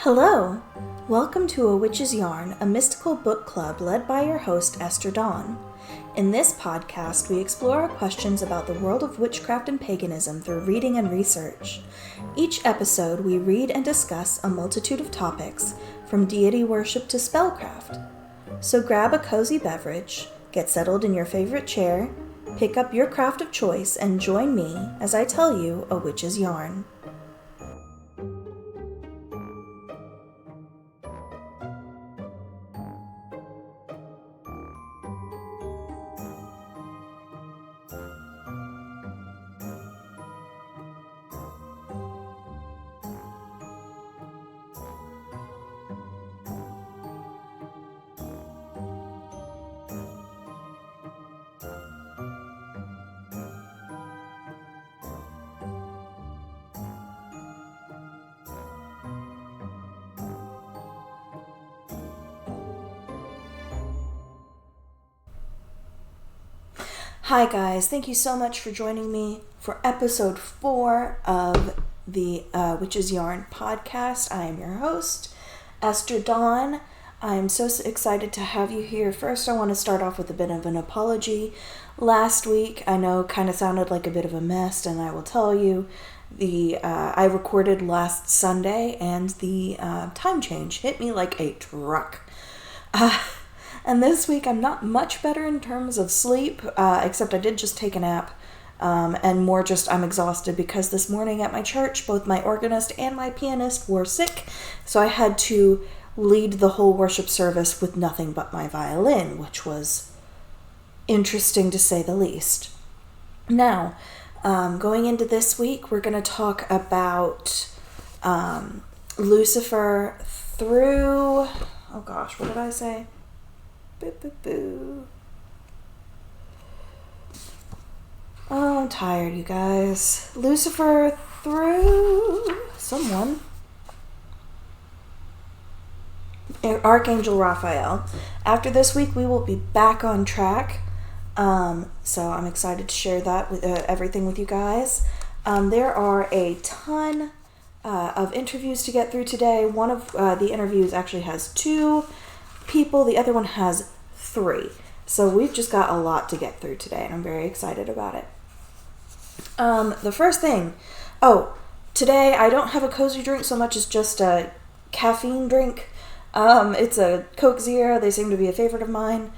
Hello! Welcome to A Witch's Yarn, a mystical book club led by your host, Esther Dawn. In this podcast, we explore questions about the world of witchcraft and paganism through reading and research. Each episode, we read and discuss a multitude of topics, from deity worship to spellcraft. So grab a cozy beverage, get settled in your favorite chair, pick up your craft of choice, and join me as I tell you a witch's yarn. Hi guys, thank you so much for joining me for episode 4 of the Witch's Yarn podcast. I am your host, Esther Dawn. I'm so excited to have you here. First, I want to start off with a bit of an apology. Last week, I know kind of sounded like a bit of a mess, and I will tell you, I recorded last Sunday, and the time change hit me like a truck. And this week, I'm not much better in terms of sleep, except I did just take a nap, and more just I'm exhausted because this morning at my church, both my organist and my pianist were sick, so I had to lead the whole worship service with nothing but my violin, which was interesting to say the least. Now, going into this week, we're going to talk about Lucifer through, oh gosh, what did I say? Oh, I'm tired, you guys. Lucifer through someone. Archangel Raphael. After this week, we will be back on track. So I'm excited to share that with everything with you guys. There are a ton of interviews to get through today. One of the interviews actually has 2 people, the other one has 3. So we've just got a lot to get through today, and I'm very excited about it. The first thing, today I don't have a cozy drink so much as just a caffeine drink. It's a Coke Zero. They seem to be a favorite of mine.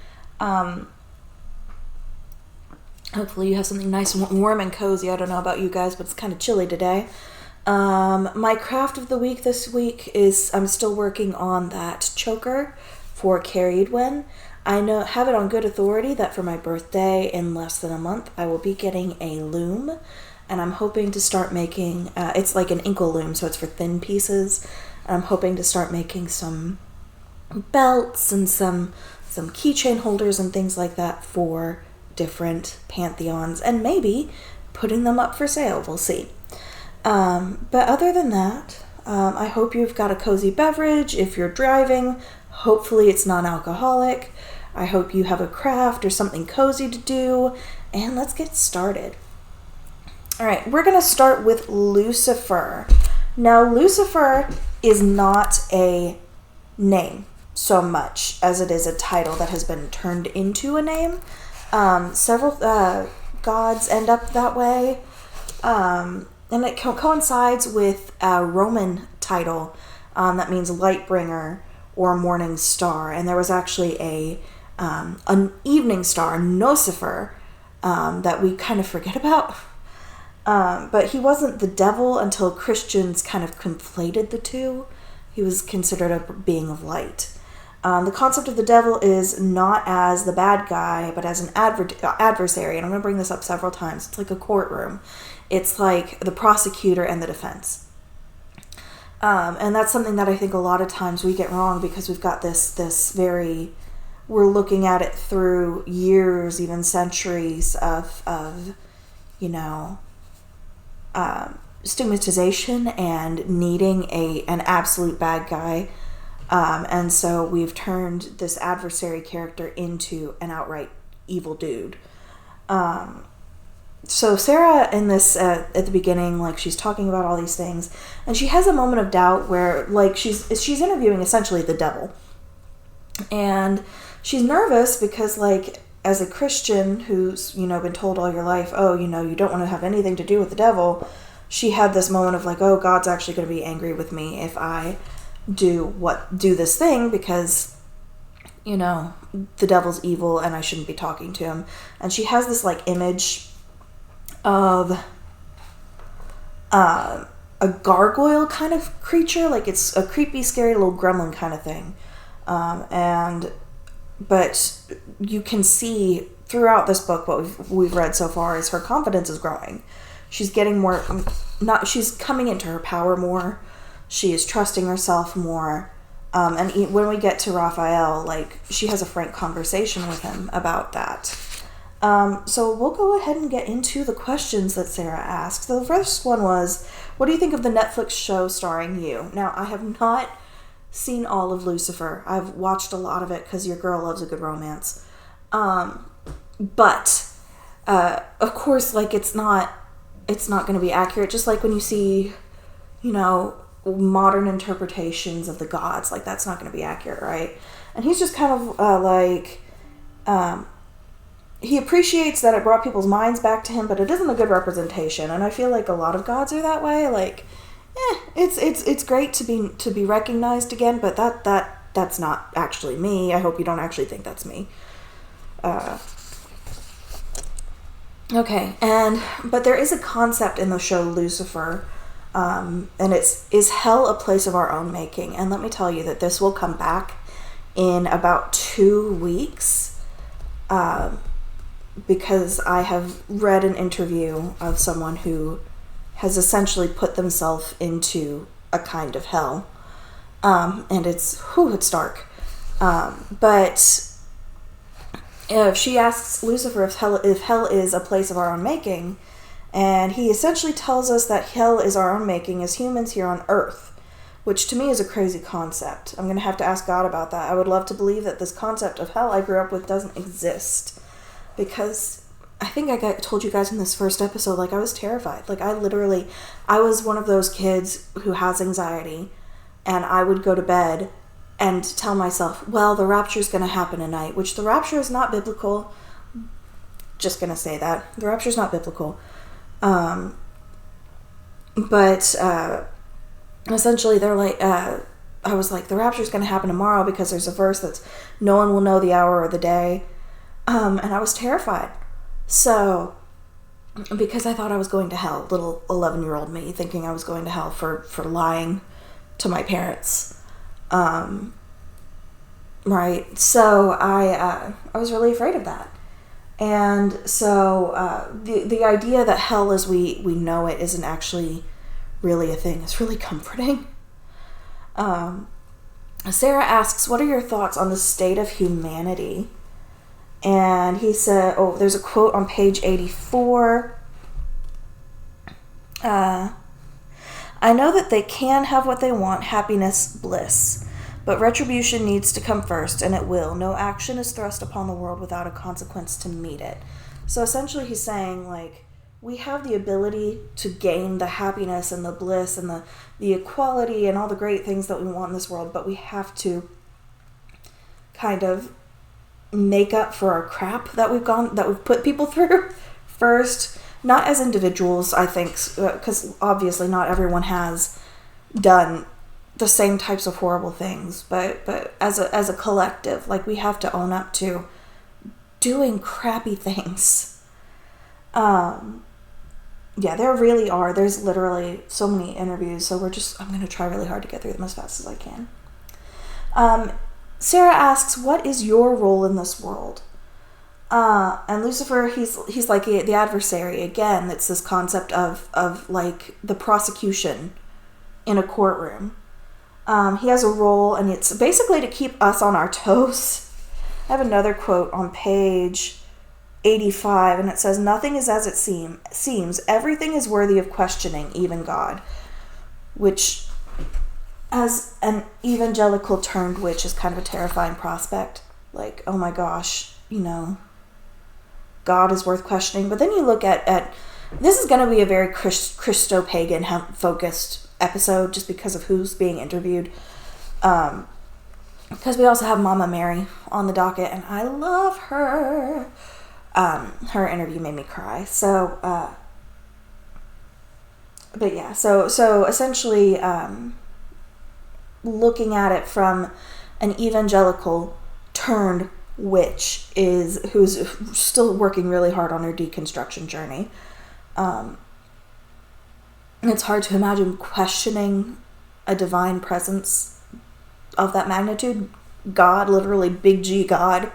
Hopefully you have something nice and warm and cozy. I don't know about you guys, but it's kind of chilly today. My craft of the week this week is I'm still working on that choker for Carrie Edwin. I have it on good authority that for my birthday in less than a month I will be getting a loom, and I'm hoping to start making it's like an inkle loom, so it's for thin pieces, and I'm hoping to start making some belts and some keychain holders and things like that for different pantheons, and maybe putting them up for sale. We'll see. But other than that, I hope you've got a cozy beverage. If you're driving, hopefully it's non-alcoholic. I hope you have a craft or something cozy to do, and let's get started. All right, we're going to start with Lucifer. Now, Lucifer is not a name so much as it is a title that has been turned into a name. Several gods end up that way, and it coincides with a Roman title that means light bringer or morning star, and there was actually an evening star, Lucifer, that we kind of forget about. But he wasn't the devil until Christians kind of conflated the two. He was considered a being of light. The concept of the devil is not as the bad guy, but as an adversary. And I'm going to bring this up several times. It's like a courtroom. It's like the prosecutor and the defense. And that's something that I think a lot of times we get wrong, because we've got this very, we're looking at it through years, even centuries of stigmatization and needing an absolute bad guy. And so we've turned this adversary character into an outright evil dude. So Sarah in this, at the beginning, like, she's talking about all these things, and she has a moment of doubt where, like, she's interviewing essentially the devil. And she's nervous because, like, as a Christian who's, been told all your life, oh, you don't want to have anything to do with the devil, she had this moment of like, oh, God's actually going to be angry with me if I do this thing, because, the devil's evil and I shouldn't be talking to him. And she has this, like, image of a gargoyle kind of creature, like it's a creepy, scary little gremlin kind of thing. But you can see throughout this book, what we've read so far, is her confidence is growing. She's getting more, she's coming into her power more. She is trusting herself more. And when we get to Raphael, like, she has a frank conversation with him about that. So we'll go ahead and get into the questions that Sarah asked. So the first one was, what do you think of the Netflix show starring you? Now, I have not seen all of Lucifer. I've watched a lot of it because your girl loves a good romance. But of course, like, it's not going to be accurate. Just like when you see, modern interpretations of the gods, like, that's not going to be accurate, right? And he's just kind of he appreciates that it brought people's minds back to him, but it isn't a good representation. And I feel like a lot of gods are that way. Like, it's great to be recognized again, but that's not actually me. I hope you don't actually think that's me. Okay, but there is a concept in the show Lucifer, and is hell a place of our own making? And let me tell you that this will come back in about 2 weeks, because I have read an interview of someone who has essentially put themselves into a kind of hell, and it's dark. But if she asks Lucifer if hell is a place of our own making, and he essentially tells us that hell is our own making as humans here on Earth, which to me is a crazy concept. I'm going to have to ask God about that. I would love to believe that this concept of hell I grew up with doesn't exist, because I think I told you guys in this first episode, like, I was terrified. Like, I was one of those kids who has anxiety, and I would go to bed and tell myself, well, the rapture's going to happen tonight, which the rapture is not biblical. Just going to say that. The rapture's not biblical. But essentially they're like, I was like, the rapture's going to happen tomorrow because there's a verse that's, no one will know the hour or the day. And I was terrified. So, because I thought I was going to hell, little 11-year-old me, thinking I was going to hell for lying to my parents. Right. So I was really afraid of that. And so the idea that hell as we know it isn't actually really a thing is really comforting. Sarah asks, what are your thoughts on the state of humanity? And he said, there's a quote on page 84. I know that they can have what they want, happiness, bliss. But retribution needs to come first, and it will. No action is thrust upon the world without a consequence to meet it. So essentially he's saying, like, we have the ability to gain the happiness and the bliss and the equality and all the great things that we want in this world, but we have to kind of make up for our crap that we've put people through first. Not as individuals, I think, because obviously not everyone has done the same types of horrible things, but as a collective, like, we have to own up to doing crappy things. Yeah, there really are. There's literally so many interviews, so I'm going to try really hard to get through them as fast as I can. Sarah asks, what is your role in this world? And Lucifer, he's like the adversary. Again, it's this concept of like the prosecution in a courtroom. He has a role, and it's basically to keep us on our toes. I have another quote on page 85, and it says, "Nothing is as it seems. Everything is worthy of questioning, even God." Which, as an evangelical turned witch, is kind of a terrifying prospect. Like, oh my gosh, God is worth questioning. But then you look at this is going to be a very Christo-pagan focused episode, just because of who's being interviewed. Because we also have Mama Mary on the docket, and I love her. Her interview made me cry. So, but yeah, so essentially, looking at it from an evangelical turned witch who's still working really hard on her deconstruction journey. It's hard to imagine questioning a divine presence of that magnitude. God, literally big G God.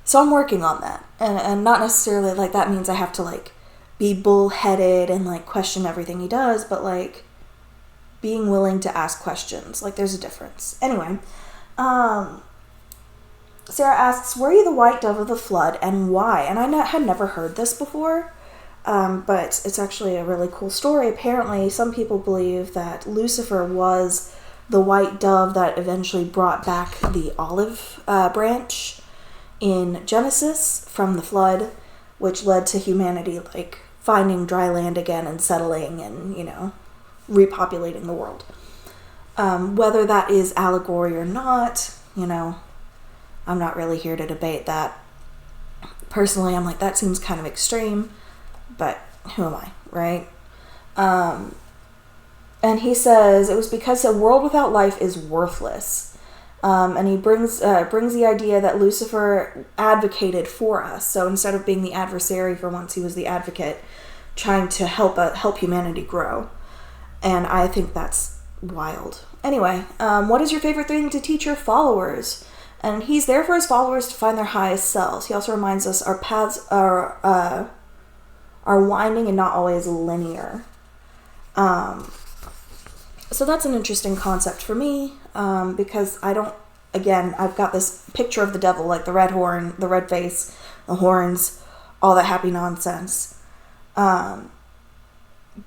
So I'm working on that. And not necessarily like that means I have to like be bullheaded and like question everything he does, but like being willing to ask questions. Like there's a difference. Anyway, Sarah asks, "Were you the white dove of the flood, and why?" And I had never heard this before, but it's actually a really cool story. Apparently, some people believe that Lucifer was the white dove that eventually brought back the olive branch in Genesis from the flood, which led to humanity like finding dry land again and settling and, repopulating the world. Whether that is allegory or not, I'm not really here to debate that. Personally, I'm like, that seems kind of extreme, but who am I, right? And he says it was because a world without life is worthless. And he brings the idea that Lucifer advocated for us. So instead of being the adversary for once, he was the advocate, trying to help humanity grow. And I think that's wild. Anyway, what is your favorite thing to teach your followers? And he's there for his followers to find their highest selves. He also reminds us our paths are winding and not always linear. So that's an interesting concept for me, because I've got this picture of the devil, like the red horn, the red face, the horns, all that happy nonsense.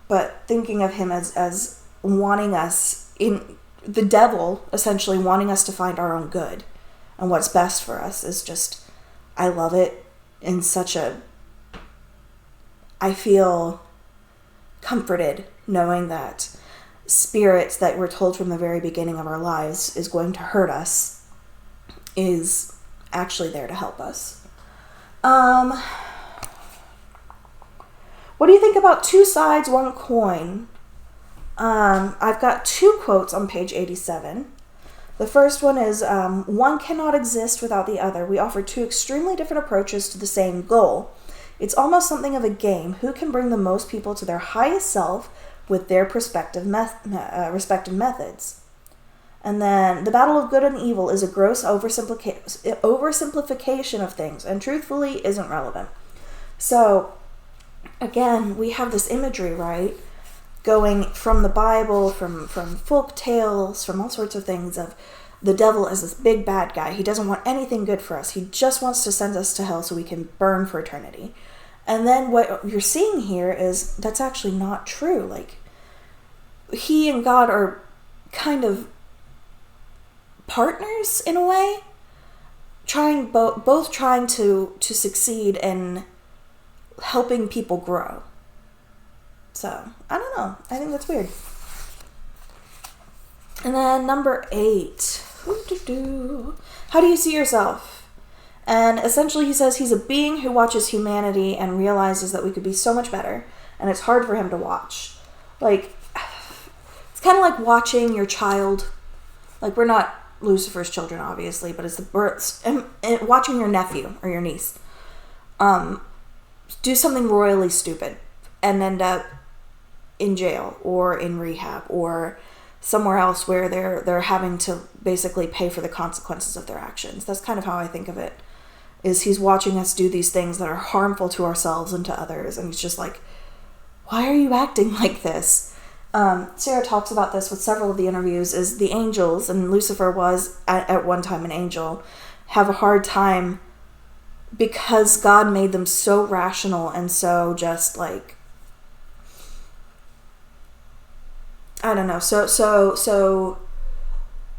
But thinking of him as wanting us, the devil essentially wanting us to find our own good and what's best for us is just, I love it in I feel comforted knowing that spirit that we're told from the very beginning of our lives is going to hurt us is actually there to help us. What do you think about two sides, one coin? I've got two quotes on page 87. The first one is, one cannot exist without the other. We offer two extremely different approaches to the same goal. It's almost something of a game. Who can bring the most people to their highest self with their respective methods? And then, the battle of good and evil is a gross oversimplification of things, and truthfully isn't relevant. So, again, we have this imagery, right? Going from the Bible, from folk tales, from all sorts of things, of the devil as this big bad guy. He doesn't want anything good for us. He just wants to send us to hell so we can burn for eternity. And then what you're seeing here is that's actually not true. Like, he and God are kind of partners in a way, both trying to succeed in helping people grow. So, I don't know. I think that's weird. And then number 8. How do you see yourself? And essentially he says he's a being who watches humanity and realizes that we could be so much better. And it's hard for him to watch. Like, it's kind of like watching your child. Like, we're not Lucifer's children, obviously, but it's the births. And watching your nephew or your niece do something royally stupid and end up in jail or in rehab or somewhere else where they're having to basically pay for the consequences of their actions. That's kind of how I think of it, is he's watching us do these things that are harmful to ourselves and to others, and he's just like, why are you acting like this? Sarah talks about this with several of the interviews, is the angels, and Lucifer was at one time an angel, have a hard time because God made them so rational and so just like, I don't know, so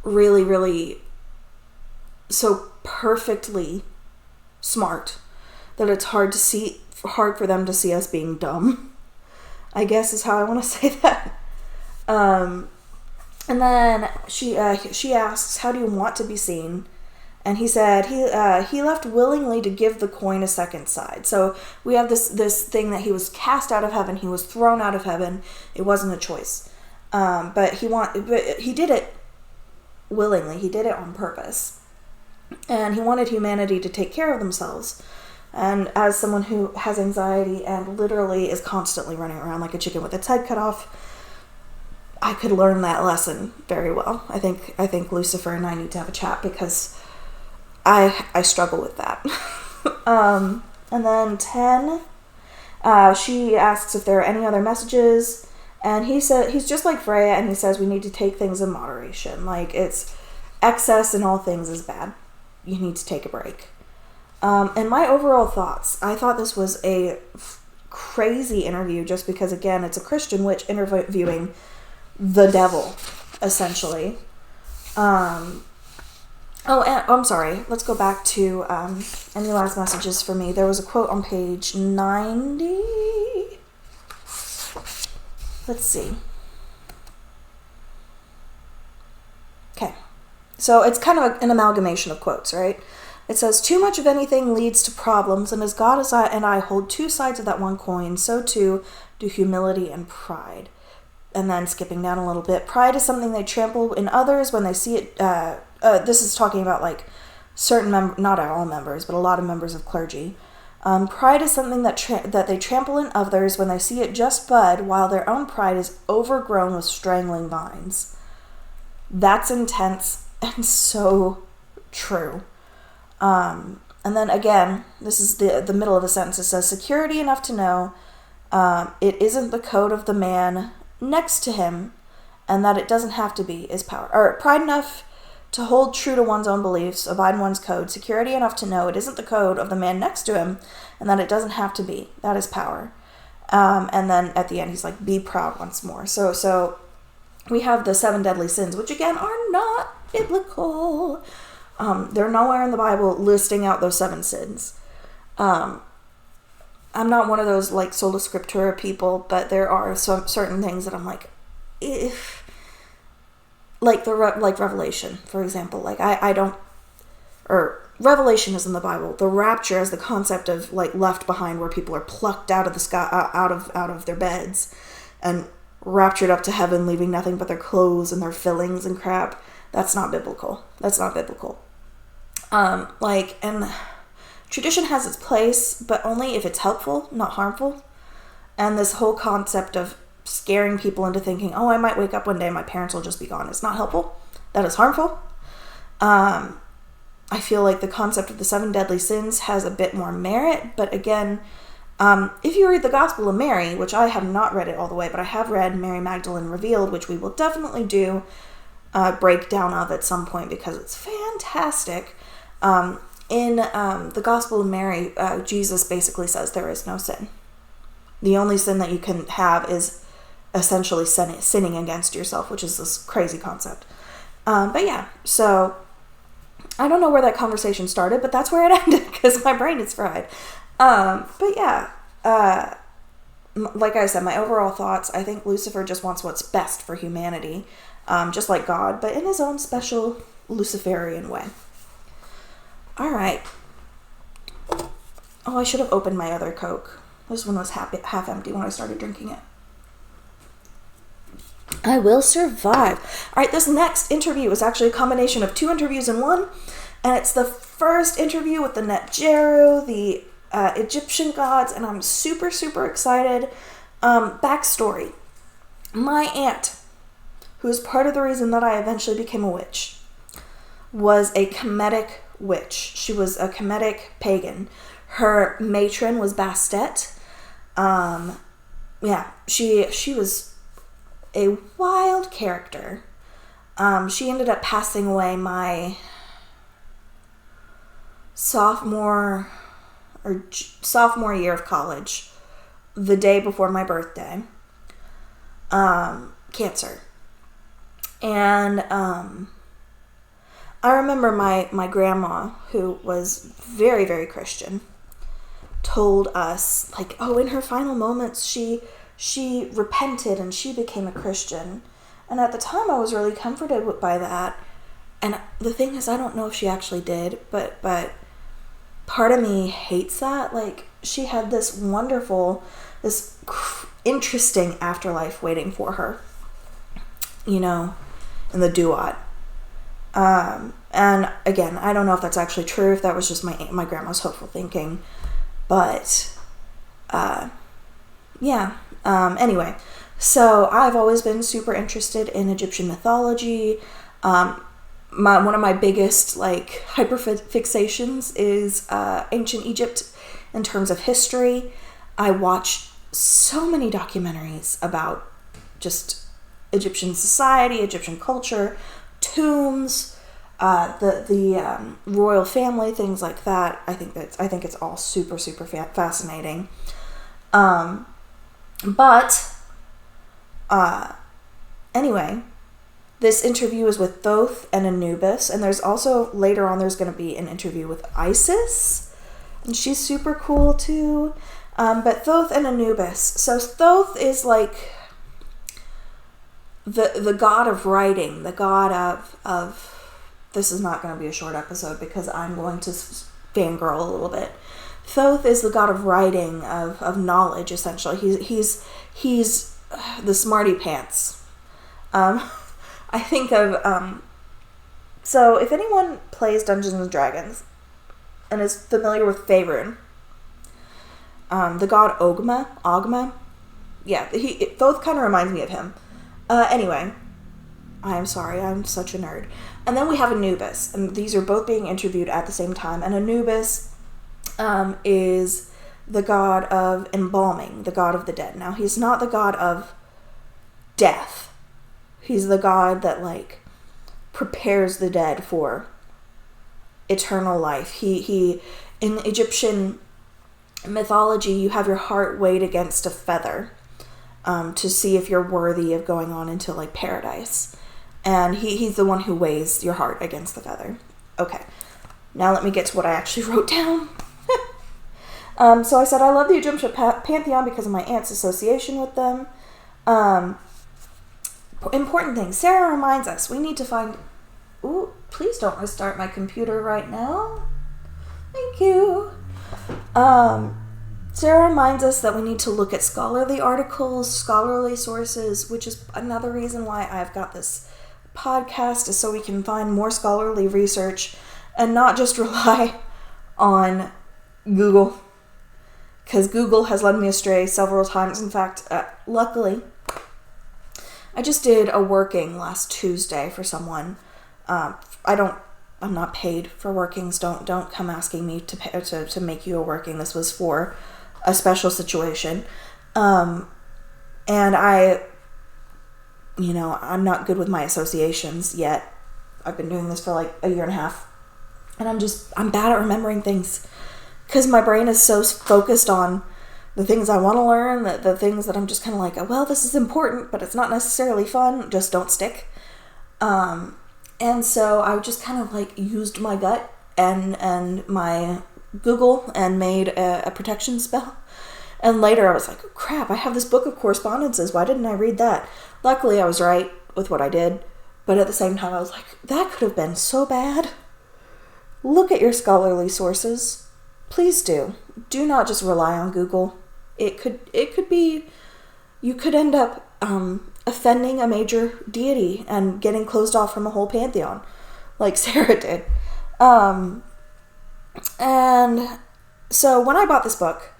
really, really, so perfectly smart that it's hard for them to see us being dumb, I guess is how I want to say that. And then she asks, how do you want to be seen? And he said he left willingly to give the coin a second side. So we have this thing that he was cast out of heaven. He was thrown out of heaven. It wasn't a choice. But he did it willingly. He did it on purpose. And he wanted humanity to take care of themselves. And as someone who has anxiety and literally is constantly running around like a chicken with its head cut off, I could learn that lesson very well. I think Lucifer and I need to have a chat because I struggle with that. And then 10, she asks if there are any other messages, and he said he's just like Freya, and he says we need to take things in moderation. Like, it's excess in all things is bad. You need to take a break. And my overall thoughts, I thought this was a crazy interview just because, again, it's a Christian witch interviewing the devil, essentially. Oh, and I'm sorry. Let's go back to any last messages for me. There was a quote on page 90. Let's see. Okay. So it's kind of an amalgamation of quotes, right? It says, too much of anything leads to problems, and as God and I hold two sides of that one coin, so too do humility and pride. And then skipping down a little bit, pride is something they trample in others when they see it. This is talking about like certain not all members, but a lot of members of clergy. Pride is something that they trample in others when they see it just bud, while their own pride is overgrown with strangling vines. That's intense and so true. And then again, this is the middle of the sentence. It says, security enough to know it isn't the code of the man next to him, and that it doesn't have to be, is power. Or pride enough to hold true to one's own beliefs, abide in one's code, security enough to know it isn't the code of the man next to him, and that it doesn't have to be. That is power. And then at the end, he's like, be proud once more. So we have the 7 deadly sins, which again are not biblical. They're nowhere in the Bible listing out those 7 sins. I'm not one of those like sola scriptura people, but there are some certain things that I'm like, if, like like Revelation, for example, like I don't, or Revelation is in the Bible. The rapture is the concept of like left behind, where people are plucked out of the sky, out of their beds, and raptured up to heaven, leaving nothing but their clothes and their fillings and crap. That's not biblical. That's not biblical. And tradition has its place, but only if it's helpful, not harmful. And this whole concept of scaring people into thinking, oh, I might wake up one day and my parents will just be gone, is not helpful. That is harmful. I feel like the concept of the 7 deadly sins has a bit more merit, but again, if you read the Gospel of Mary, which I have not read it all the way, but I have read Mary Magdalene Revealed, which we will definitely do a breakdown of at some point because it's fantastic. In the Gospel of Mary, Jesus basically says there is no sin. The only sin that you can have is essentially sinning against yourself, which is this crazy concept. But yeah, so I don't know where that conversation started, but that's where it ended because my brain is fried. But yeah, like I said, my overall thoughts, I think Lucifer just wants what's best for humanity, just like God, but in his own special Luciferian way. All right. Oh, I should have opened my other Coke. This one was half empty when I started drinking it. I will survive. All right, this next interview is actually a combination of 2 interviews in one, and it's the first interview with the Netjeru, the Egyptian gods, and I'm super, super excited. Backstory. My aunt, who is part of the reason that I eventually became a witch, was a Kemetic witch. She was a Kemetic pagan. Her matron was Bastet. Yeah, she was a wild character. She ended up passing away my sophomore year of college, the day before my birthday. Cancer. And I remember my grandma, who was very, very Christian, told us, like, oh, in her final moments, she repented and she became a Christian. And at the time, I was really comforted by that. And the thing is, I don't know if she actually did, but part of me hates that. Like, she had this wonderful, this interesting afterlife waiting for her, you know, in the duat. And again, I don't know if that's actually true, if that was just my grandma's hopeful thinking, but, yeah. Anyway, so I've always been super interested in Egyptian mythology. One of my biggest, like, hyperfixations is, ancient Egypt in terms of history. I watch so many documentaries about just Egyptian society, Egyptian culture, tombs, the royal family, things like that. I think it's all super, super fascinating. Anyway, this interview is with Thoth and Anubis, and there's also, later on, there's going to be an interview with Isis, and she's super cool too. But Thoth and Anubis. So Thoth is like the god of writing, the god of this is not going to be a short episode because I'm going to fangirl a little bit. Thoth is the god of writing, of knowledge, essentially. He's the smarty pants. I think of, so if anyone plays Dungeons and Dragons and is familiar with Faerun, the god Ogma, yeah, Thoth kind of reminds me of him. Anyway, I'm sorry, I'm such a nerd. And then we have Anubis, and these are both being interviewed at the same time. And Anubis is the god of embalming, the god of the dead. Now, he's not the god of death. He's the god that, like, prepares the dead for eternal life. He in Egyptian mythology, you have your heart weighed against a feather to see if you're worthy of going on into, like, paradise. And he's the one who weighs your heart against the feather. Okay, now let me get to what I actually wrote down. So I said I love the Egyptian pantheon because of my aunt's association with them. Important thing. Sarah reminds us we need to find... Ooh, please don't restart my computer right now. Thank you. Sarah reminds us that we need to look at scholarly articles, scholarly sources, which is another reason why I've got this podcast, is so we can find more scholarly research and not just rely on Google. Because Google has led me astray several times. In fact, luckily, I just did a working last Tuesday for someone. I'm not paid for workings. Don't come asking me to make you a working. This was for a special situation. And I'm not good with my associations yet. I've been doing this for like a year and a half. And I'm bad at remembering things. Because my brain is so focused on the things I want to learn, the things that I'm just kind of like, oh, well, this is important, but it's not necessarily fun. Just don't stick. And so I just kind of like used my gut and my Google and made a protection spell. And later I was like, crap, I have this book of correspondences. Why didn't I read that? Luckily I was right with what I did. But at the same time I was like, that could have been so bad. Look at your scholarly sources. Please do. Do not just rely on Google. It could be, you could end up offending a major deity and getting closed off from a whole pantheon, like Sarah did. And so when I bought this book,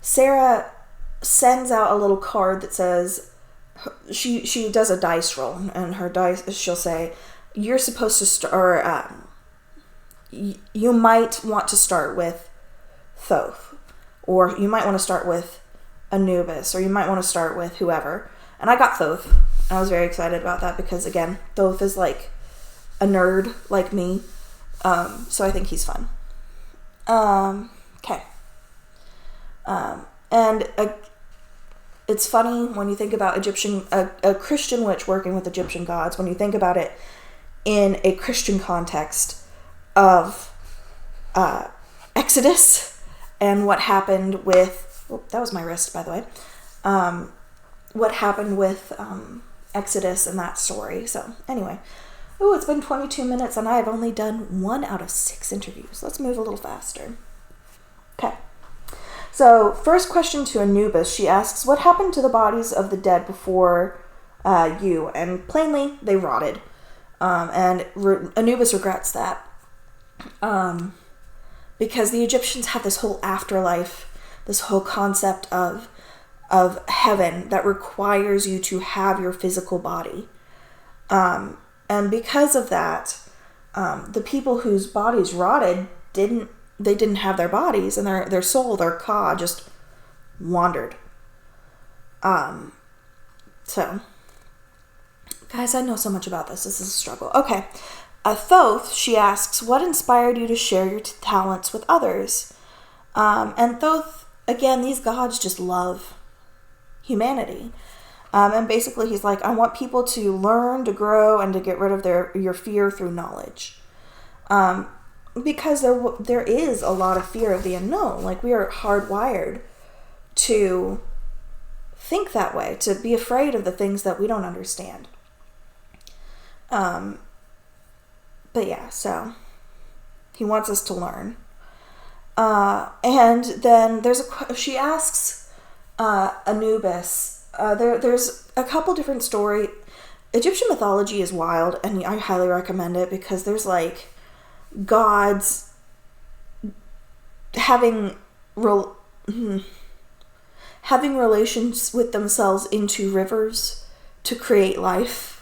Sarah sends out a little card that says, she does a dice roll, and her dice, she'll say, you're supposed to start, you might want to start with Thoth, or you might want to start with Anubis, or you might want to start with whoever. And I got Thoth. I was very excited about that because, again, Thoth is like a nerd like me. So I think he's fun. Okay. It's funny when you think about a Christian witch working with Egyptian gods, when you think about it in a Christian context of Exodus and what happened with, that was my wrist, by the way, what happened with Exodus and that story. So anyway, it's been 22 minutes and I've only done 1 out of 6 interviews. Let's move a little faster. Okay. So first question to Anubis, she asks, what happened to the bodies of the dead before you? And plainly, they rotted. And Anubis regrets that. Because the Egyptians had this whole afterlife, this whole concept of heaven that requires you to have your physical body. And because of that, the people whose bodies rotted didn't have their bodies, and their soul, their ka, just wandered. So, guys, I know so much about this. This is a struggle. Okay. Thoth, she asks, what inspired you to share your talents with others? And Thoth, again, these gods just love humanity. And basically he's like, I want people to learn, to grow, and to get rid of your fear through knowledge. Because there is a lot of fear of the unknown. Like, we are hardwired to think that way, to be afraid of the things that we don't understand. But yeah, so he wants us to learn. And then she asks Anubis, there's a couple different stories. Having mythology is wild, and I highly recommend it because there's like gods having relations with themselves into rivers to create life.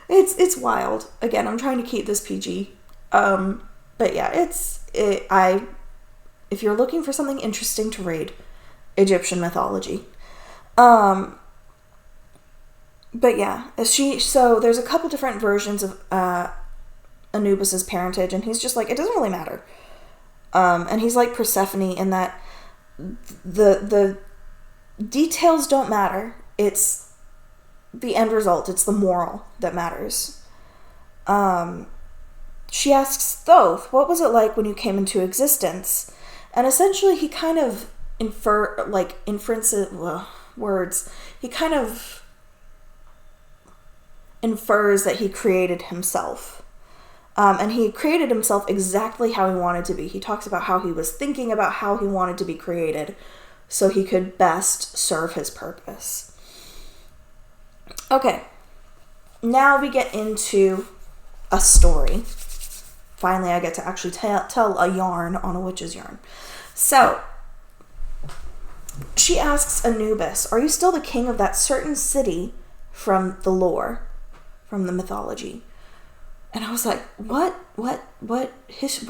It's wild. Again, I'm trying to keep this PG. But yeah, if you're looking for something interesting to read, Egyptian mythology. But yeah, so there's a couple different versions of Anubis's parentage, and he's just like, it doesn't really matter. And he's like Persephone in that the details don't matter. It's the end result. It's the moral that matters. She asks Thoth, what was it like when you came into existence? And essentially he kind of he kind of infers that he created himself. And he created himself exactly how he wanted to be. He talks about how he was thinking about how he wanted to be created so he could best serve his purpose. Okay, now we get into a story. Finally, I get to actually tell a yarn on a witch's yarn. So, she asks Anubis, are you still the king of that certain city from the lore, from the mythology? And I was like, what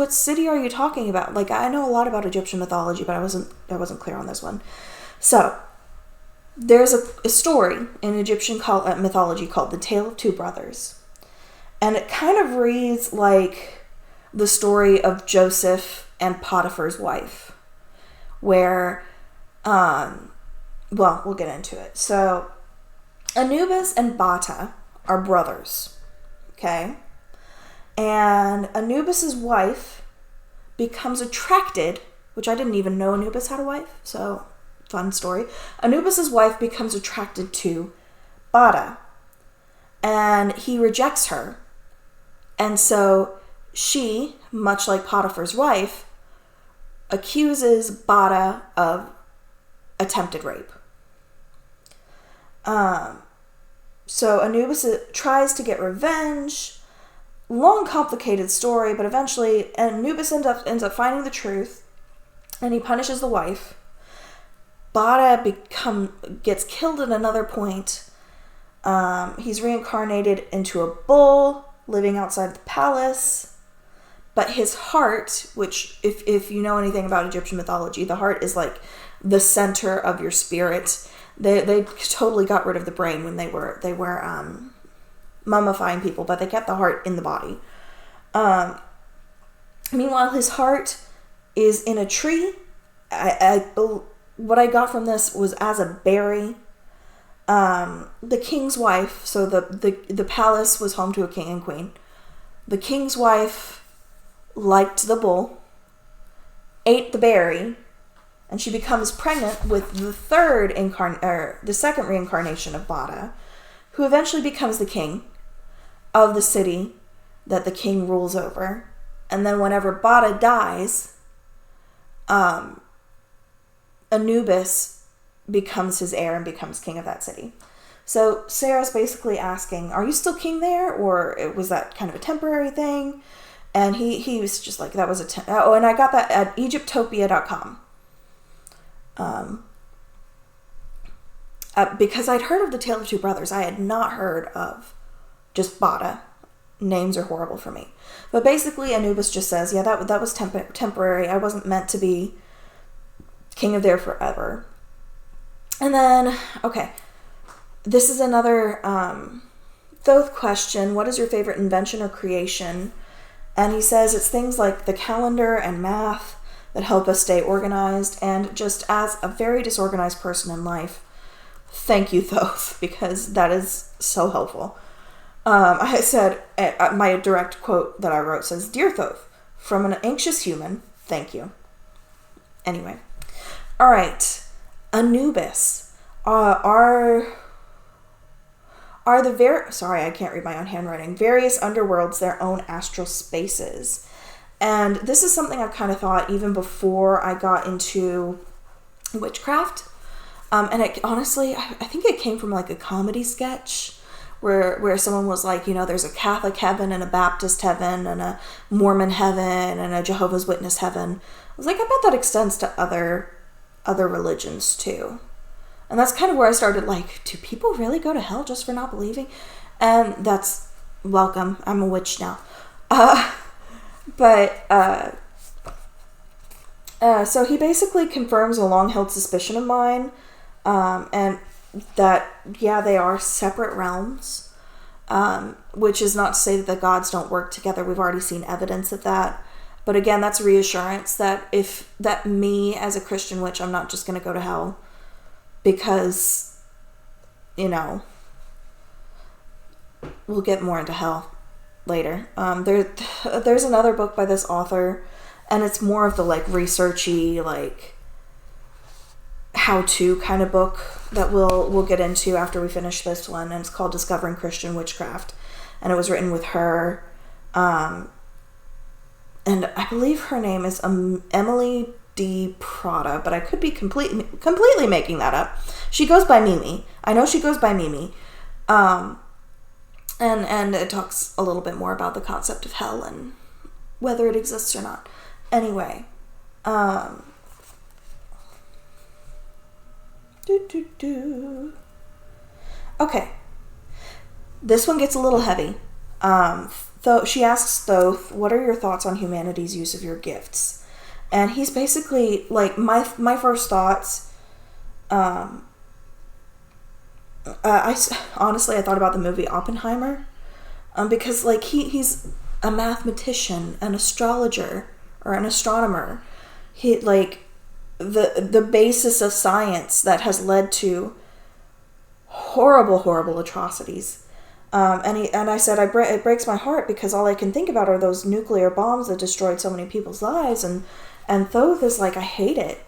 city are you talking about? Like, I know a lot about Egyptian mythology, but I wasn't clear on this one. So, there's a story in Egyptian mythology called The Tale of Two Brothers. And it kind of reads like the story of Joseph and Potiphar's wife, where, we'll get into it. So, Anubis and Bata are brothers, okay? And Anubis's wife becomes attracted, which I didn't even know Anubis had a wife, so fun story. Anubis's wife becomes attracted to Bata, and he rejects her. And so she, much like Potiphar's wife, accuses Bata of attempted rape. So Anubis tries to get revenge. Long, complicated story, but eventually Anubis ends up finding the truth, and he punishes the wife. Bata gets killed at another point. He's reincarnated into a bull living outside the palace. But his heart, which if you know anything about Egyptian mythology, the heart is like the center of your spirit. They totally got rid of the brain when they were mummifying people, but they kept the heart in the body. Meanwhile, his heart is in a tree. What I got from this was as a berry. The king's wife, so the palace was home to a king and queen. The king's wife liked the bull, ate the berry, and she becomes pregnant with the second reincarnation of Bada, who eventually becomes the king of the city that the king rules over. And then whenever Bada dies, Anubis becomes his heir and becomes king of that city. So Sarah's basically asking, are you still king there? Or was that kind of a temporary thing? And he was just like, that was and I got that at Egyptopia.com. Because I'd heard of the Tale of Two Brothers. I had not heard of just Bada. Names are horrible for me. But basically Anubis just says, yeah, that was temporary. I wasn't meant to be king of there forever. And then, okay, this is another Thoth question. What is your favorite invention or creation? And he says it's things like the calendar and math that help us stay organized. And just as a very disorganized person in life, thank you, Thoth, because that is so helpful. I said, my direct quote that I wrote says, Dear Thoth, from an anxious human, thank you. Anyway. All right. Anubis. Are the sorry, I can't read my own handwriting. Various underworlds their own astral spaces. And this is something I've kind of thought even before I got into witchcraft. And it honestly, I think it came from like a comedy sketch where someone was like, there's a Catholic heaven and a Baptist heaven and a Mormon heaven and a Jehovah's Witness heaven. I was like, I bet that extends to other religions too. And that's kind of where I started like, do people really go to hell just for not believing? And that's welcome. I'm a witch now. So he basically confirms a long-held suspicion of mine, and that, yeah, they are separate realms, which is not to say that the gods don't work together. We've already seen evidence of that. But again, that's reassurance that me as a Christian witch, I'm not just going to go to hell because, we'll get more into hell later. There's another book by this author, and it's more of the like researchy, like how-to kind of book that we'll get into after we finish this one, and it's called Discovering Christian Witchcraft, and it was written with her, and I believe her name is Emily D. Prada, but I could be completely making that up. She goes by Mimi. I know she goes by Mimi. And it talks a little bit more about the concept of hell and whether it exists or not. Anyway. Okay. This one gets a little heavy. She asks Thoth, what are your thoughts on humanity's use of your gifts? And he's basically like, my first thoughts, I thought about the movie Oppenheimer, because like he's a mathematician, an astrologer, or an astronomer. He like the basis of science that has led to horrible atrocities. And I said, it breaks my heart because all I can think about are those nuclear bombs that destroyed so many people's lives. And Thoth is like, I hate it.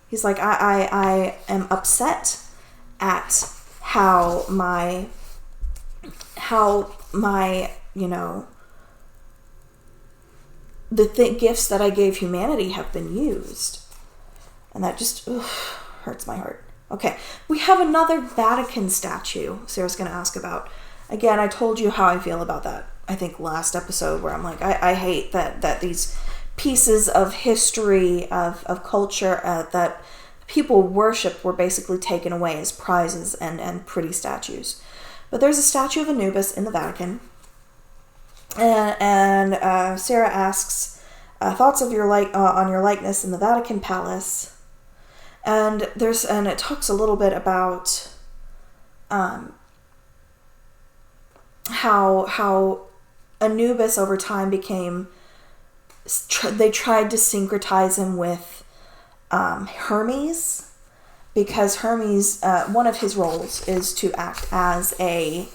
He's like, I am upset at how my the gifts that I gave humanity have been used. And that just hurts my heart. Okay, we have another Vatican statue Sarah's going to ask about. Again, I told you how I feel about that, I think, last episode, where I'm like, I hate that these pieces of history, of culture that people worship were basically taken away as prizes and pretty statues. But there's a statue of Anubis in the Vatican. And Sarah asks, thoughts of on your likeness in the Vatican Palace. And it talks a little bit about how Anubis over time became, they tried to syncretize him with Hermes, because Hermes, one of his roles is to act as a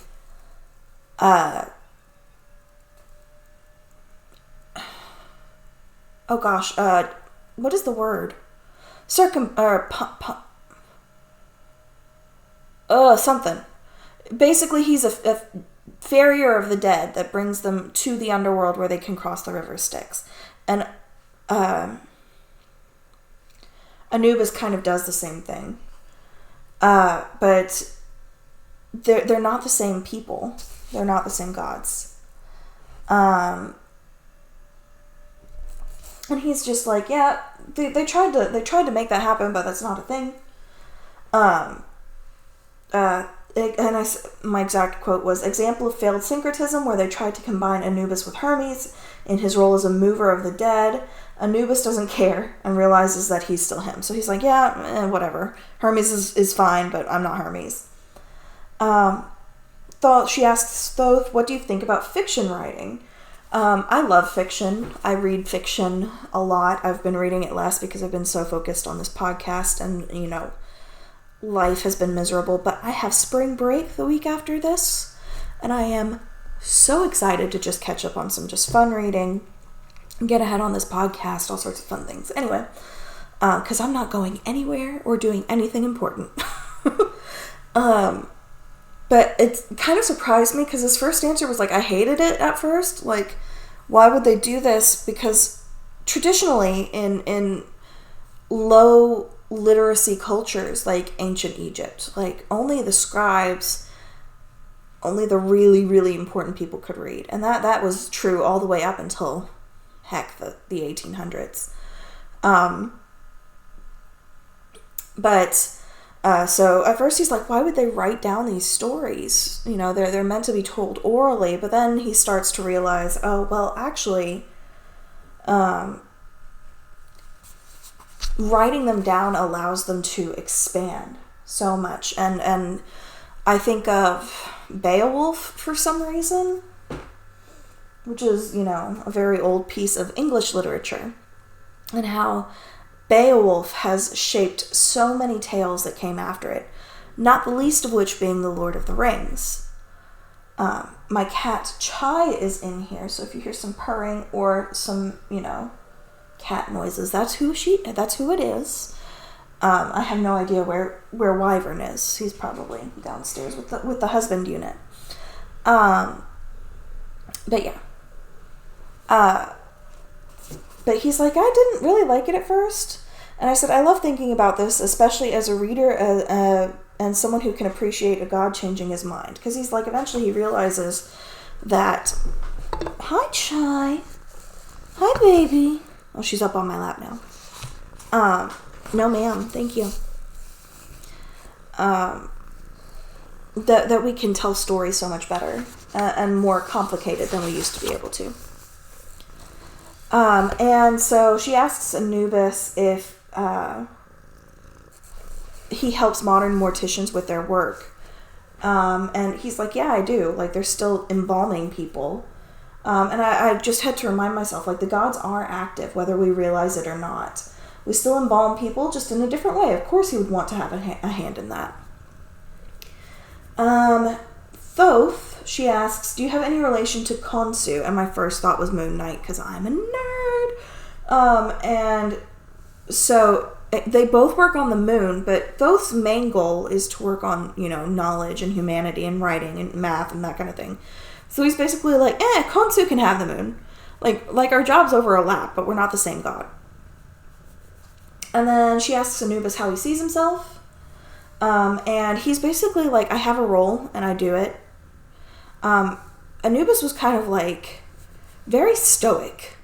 what is the word? Something. Basically, he's a farrier of the dead that brings them to the underworld where they can cross the river Styx. And Anubis kind of does the same thing. But they're not the same people. They're not the same gods. And he's just like, yeah, they tried to make that happen, but that's not a thing. My exact quote was, example of failed syncretism where they tried to combine Anubis with Hermes in his role as a mover of the dead. Anubis doesn't care and realizes that he's still him. So he's like, yeah, whatever. Hermes is fine, but I'm not Hermes. She asks Thoth, what do you think about fiction writing? I love fiction. I read fiction a lot. I've been reading it less because I've been so focused on this podcast and, life has been miserable. But I have spring break the week after this, and I am so excited to just catch up on some just fun reading, get ahead on this podcast, all sorts of fun things. Anyway, because I'm not going anywhere or doing anything important. But it kind of surprised me because his first answer was like, I hated it at first. Like, why would they do this? Because traditionally in low literacy cultures like ancient Egypt, like only the scribes, only the really, really important people could read. And that was true all the way up until, heck, the 1800s. So at first he's like, why would they write down these stories? They're meant to be told orally. But then he starts to realize, oh, well, actually, writing them down allows them to expand so much. And I think of Beowulf for some reason, which is, a very old piece of English literature, and how Beowulf has shaped so many tales that came after it, not the least of which being The Lord of the Rings. My cat Chai is in here, so if you hear some purring or some, cat noises, that's who it is. I have no idea where Wyvern is. He's probably downstairs with the husband unit. But yeah. But he's like, I didn't really like it at first. And I said, I love thinking about this, especially as a reader and someone who can appreciate a god changing his mind. Because he's like, eventually he realizes that, hi, Chai. Hi, baby. Oh, she's up on my lap now. No, ma'am. Thank you. That we can tell stories so much better and more complicated than we used to be able to. And so she asks Anubis if he helps modern morticians with their work. And he's like, yeah, I do. Like, they're still embalming people. And I just had to remind myself, like, the gods are active, whether we realize it or not. We still embalm people, just in a different way. Of course he would want to have a hand in that. Thoth, she asks, do you have any relation to Khonsu? And my first thought was Moon Knight, because I'm a nerd. And so they both work on the moon, but Thoth's main goal is to work on, knowledge and humanity and writing and math and that kind of thing. So he's basically like, Khonsu can have the moon. Like our jobs overlap, but we're not the same god. And then she asks Anubis how he sees himself. And he's basically like, I have a role and I do it. Anubis was kind of like very stoic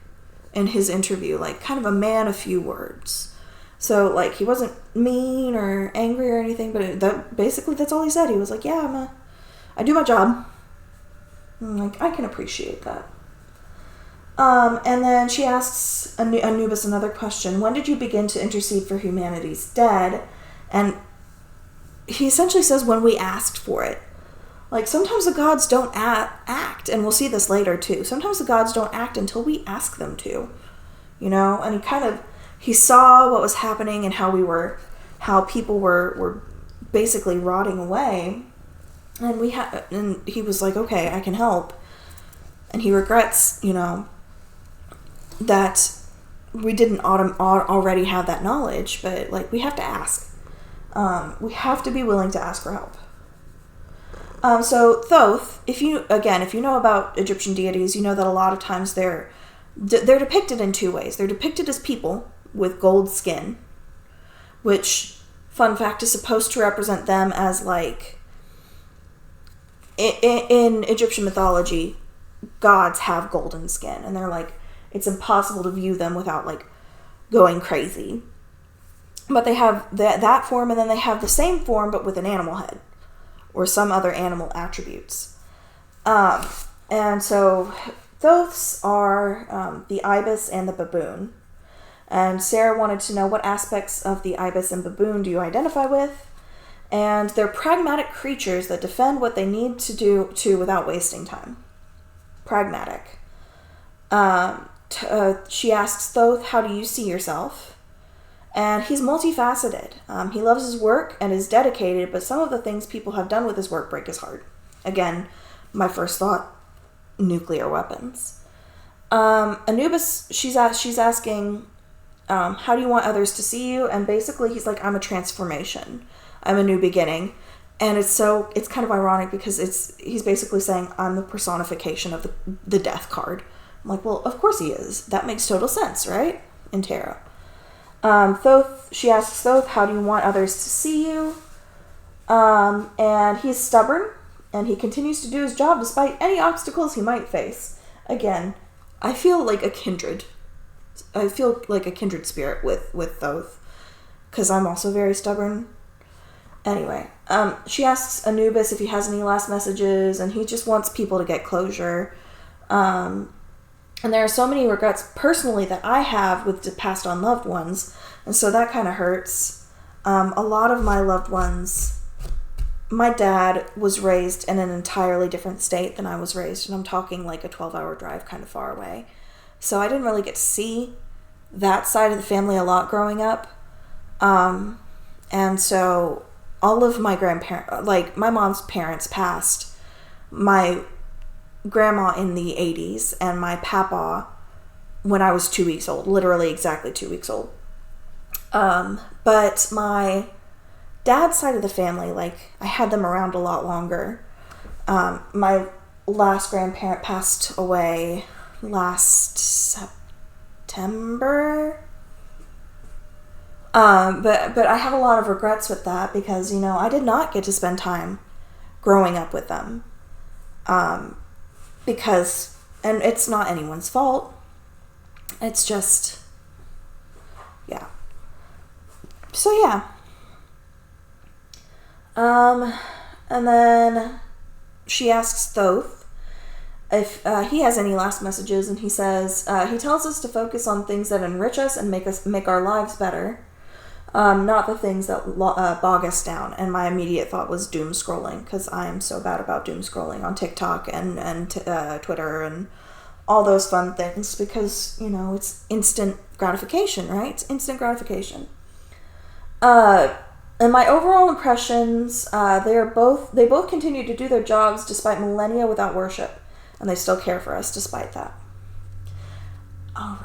in his interview, like kind of a man of few words. So like he wasn't mean or angry or anything, but that's all he said. He was like, yeah, I do my job. And like, I can appreciate that. And then she asks Anubis another question. When did you begin to intercede for humanity's dead? And he essentially says, when we asked for it. Like, sometimes the gods don't act, and we'll see this later, too. Sometimes the gods don't act until we ask them to, you know? And he saw what was happening and how people were basically rotting away. And he was like, okay, I can help. And he regrets, you know, that we didn't already have that knowledge, but, like, we have to ask. We have to be willing to ask for help. So Thoth, if you know about Egyptian deities, you know that a lot of times they're depicted in two ways. They're depicted as people with gold skin, which, fun fact, is supposed to represent them as, like, in Egyptian mythology, gods have golden skin, and they're like, it's impossible to view them without, like, going crazy. But they have that form, and then they have the same form, but with an animal head, or some other animal attributes. And so Thoths are the ibis and the baboon. And Sarah wanted to know, what aspects of the ibis and baboon do you identify with? And they're pragmatic creatures that defend what they need to do without wasting time. Pragmatic. She asks Thoth, how do you see yourself? And he's multifaceted. He loves his work and is dedicated, but some of the things people have done with his work break his heart. Again, my first thought, nuclear weapons. Anubis, she's asking, how do you want others to see you? And basically he's like, I'm a transformation. I'm a new beginning. And it's kind of ironic because he's basically saying, I'm the personification of the death card. I'm like, well, of course he is. That makes total sense, right? In tarot. Thoth, she asks Thoth, how do you want others to see you? And he's stubborn, and he continues to do his job despite any obstacles he might face. Again, I feel like a kindred spirit with Thoth, because I'm also very stubborn. Anyway, she asks Anubis if he has any last messages, and he just wants people to get closure. And there are so many regrets personally that I have with the passed on loved ones, and so that kind of hurts. A lot of my loved ones, my dad was raised in an entirely different state than I was raised, and I'm talking like a 12-hour drive kind of far away. So I didn't really get to see that side of the family a lot growing up. And so all of my grandparents, like my mom's parents passed. My grandma in the 80s and my papa when I was 2 weeks old, literally exactly 2 weeks old. But my dad's side of the family, like, I had them around a lot longer. My last grandparent passed away last September. But I have a lot of regrets with that because, you know, I did not get to spend time growing up with them. Because, and it's not anyone's fault. It's just, yeah. So, yeah. And then she asks Thoth if he has any last messages, and he says, he tells us to focus on things that enrich us and make our lives better, not the things that bog us down. And my immediate thought was doom scrolling, because I am so bad about doom scrolling on TikTok and Twitter and all those fun things, because, you know, it's instant gratification, right? It's instant gratification. And my overall impressions, they both continue to do their jobs despite millennia without worship, and they still care for us despite that. All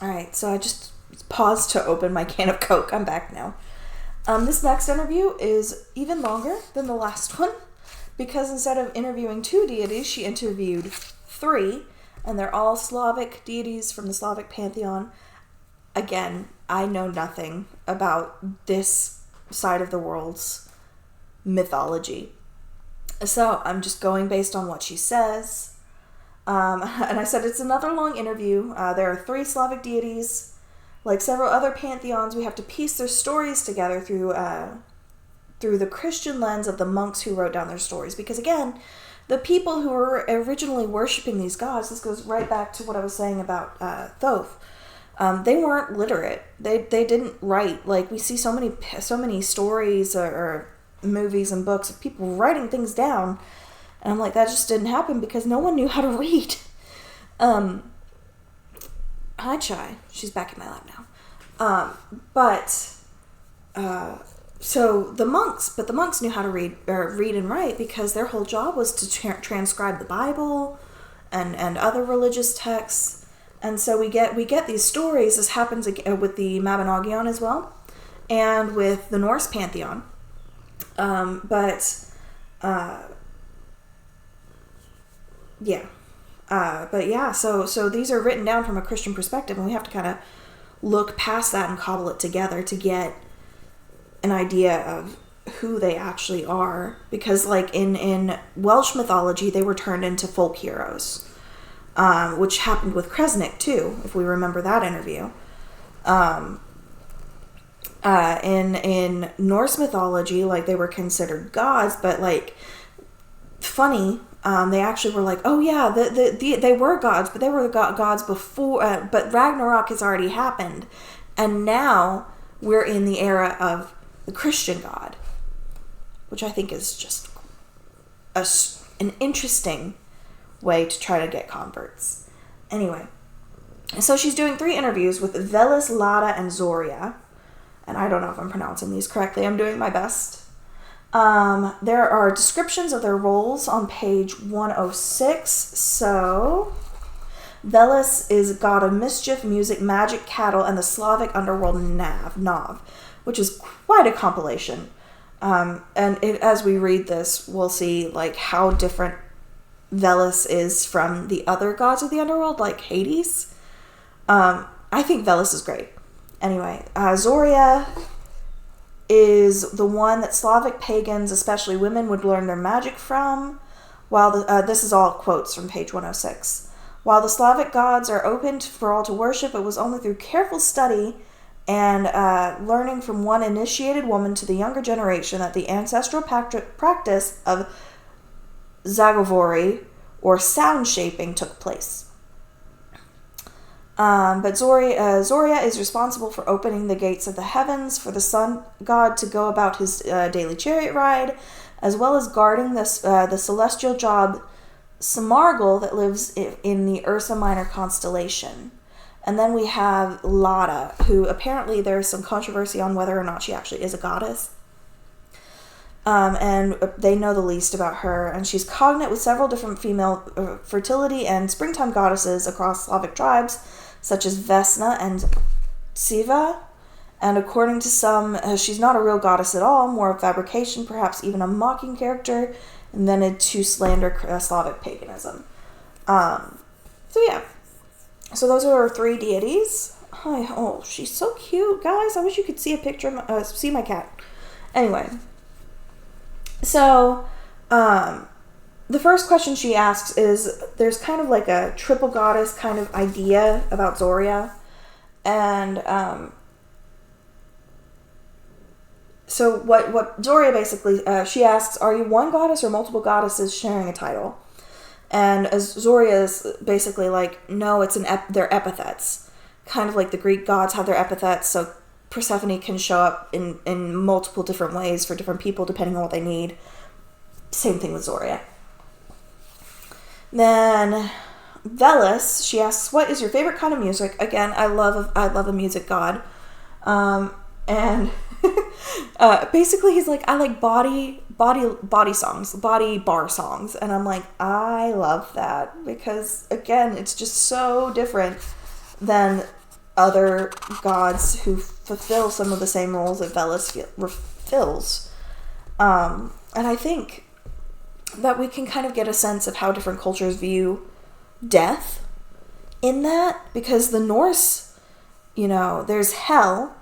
right, so I just paused to open my can of Coke. I'm back now. This next interview is even longer than the last one, because instead of interviewing 2 deities, she interviewed 3, and they're all Slavic deities from the Slavic pantheon. Again, I know nothing about this side of the world's mythology, so I'm just going based on what she says. And I said it's another long interview. There are 3 Slavic deities. Like several other pantheons, we have to piece their stories together through the Christian lens of the monks who wrote down their stories. Because again, the people who were originally worshiping these gods, this goes right back to what I was saying about Thoth. They weren't literate. They didn't write. Like, we see so many stories or movies and books of people writing things down, and I'm like, that just didn't happen because no one knew how to read. Hi, Chai. She's back in my lap now. So the monks knew how to read and write because their whole job was to transcribe the Bible and other religious texts. And so we get these stories. This happens with the Mabinogion as well, and with the Norse pantheon. So these are written down from a Christian perspective, and we have to kind of look past that and cobble it together to get an idea of who they actually are. Because, like, in Welsh mythology, they were turned into folk heroes, which happened with Kresnik too, if we remember that interview. In Norse mythology, like, they were considered gods, but, like, funny, they actually were like, oh yeah, they were gods, but they were gods before, but Ragnarok has already happened, and now we're in the era of the Christian God, which I think is just an interesting way to try to get converts. Anyway, so she's doing 3 interviews with Velis, Lada, and Zoria. And I don't know if I'm pronouncing these correctly. I'm doing my best. There are descriptions of their roles on page 106. So, Velis is god of mischief, music, magic, cattle, and the Slavic underworld Nav, which is quite a compilation. As we read this, we'll see, like, how different Velis is from the other gods of the underworld, like Hades. I think Velis is great. Anyway, Zoria is the one that Slavic pagans, especially women, would learn their magic from. While this is all quotes from page 106. While the Slavic gods are open for all to worship, it was only through careful study and learning from one initiated woman to the younger generation that the ancestral practice of Zagovori, or sound shaping, took place. But Zoria is responsible for opening the gates of the heavens for the sun god to go about his daily chariot ride, as well as guarding the celestial job Samargel that lives in the Ursa Minor constellation. And then we have Lada, who apparently there's some controversy on whether or not she actually is a goddess. And they know the least about her, and she's cognate with several different female fertility and springtime goddesses across Slavic tribes, such as Vesna and Siva. And according to some, she's not a real goddess at all, more a fabrication, perhaps even a mocking character, invented to slander Slavic paganism. So those are our 3 deities. Oh, she's so cute, guys. I wish you could see a picture of see my cat. Anyway. So, the first question she asks is, there's kind of like a triple goddess kind of idea about Zoria. And, so what Zoria basically, she asks, are you one goddess or multiple goddesses sharing a title? And as Zoria is basically like, no, it's they're epithets. Kind of like the Greek gods have their epithets, so Persephone can show up in multiple different ways for different people depending on what they need. Same thing with Zoria. Then Velis, she asks, what is your favorite kind of music? Again, I love a music god. And basically he's like, I like body songs, body bar songs. And I'm like, I love that, because again, it's just so different than other gods who fulfill some of the same roles that Velis fulfills. And I think that we can kind of get a sense of how different cultures view death in that, because the Norse, there's hell,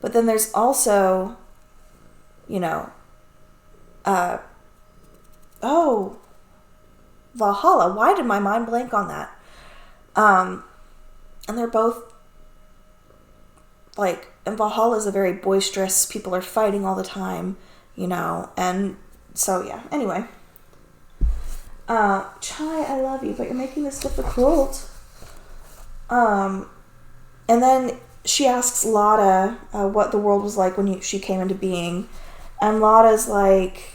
but then there's also, Valhalla. Why did my mind blank on that? And they're both and Valhalla is a very boisterous, people are fighting all the time, and so, yeah, anyway. Chai, I love you, but you're making this difficult. And then she asks Lotta what the world was like when she came into being. And Lotta's like,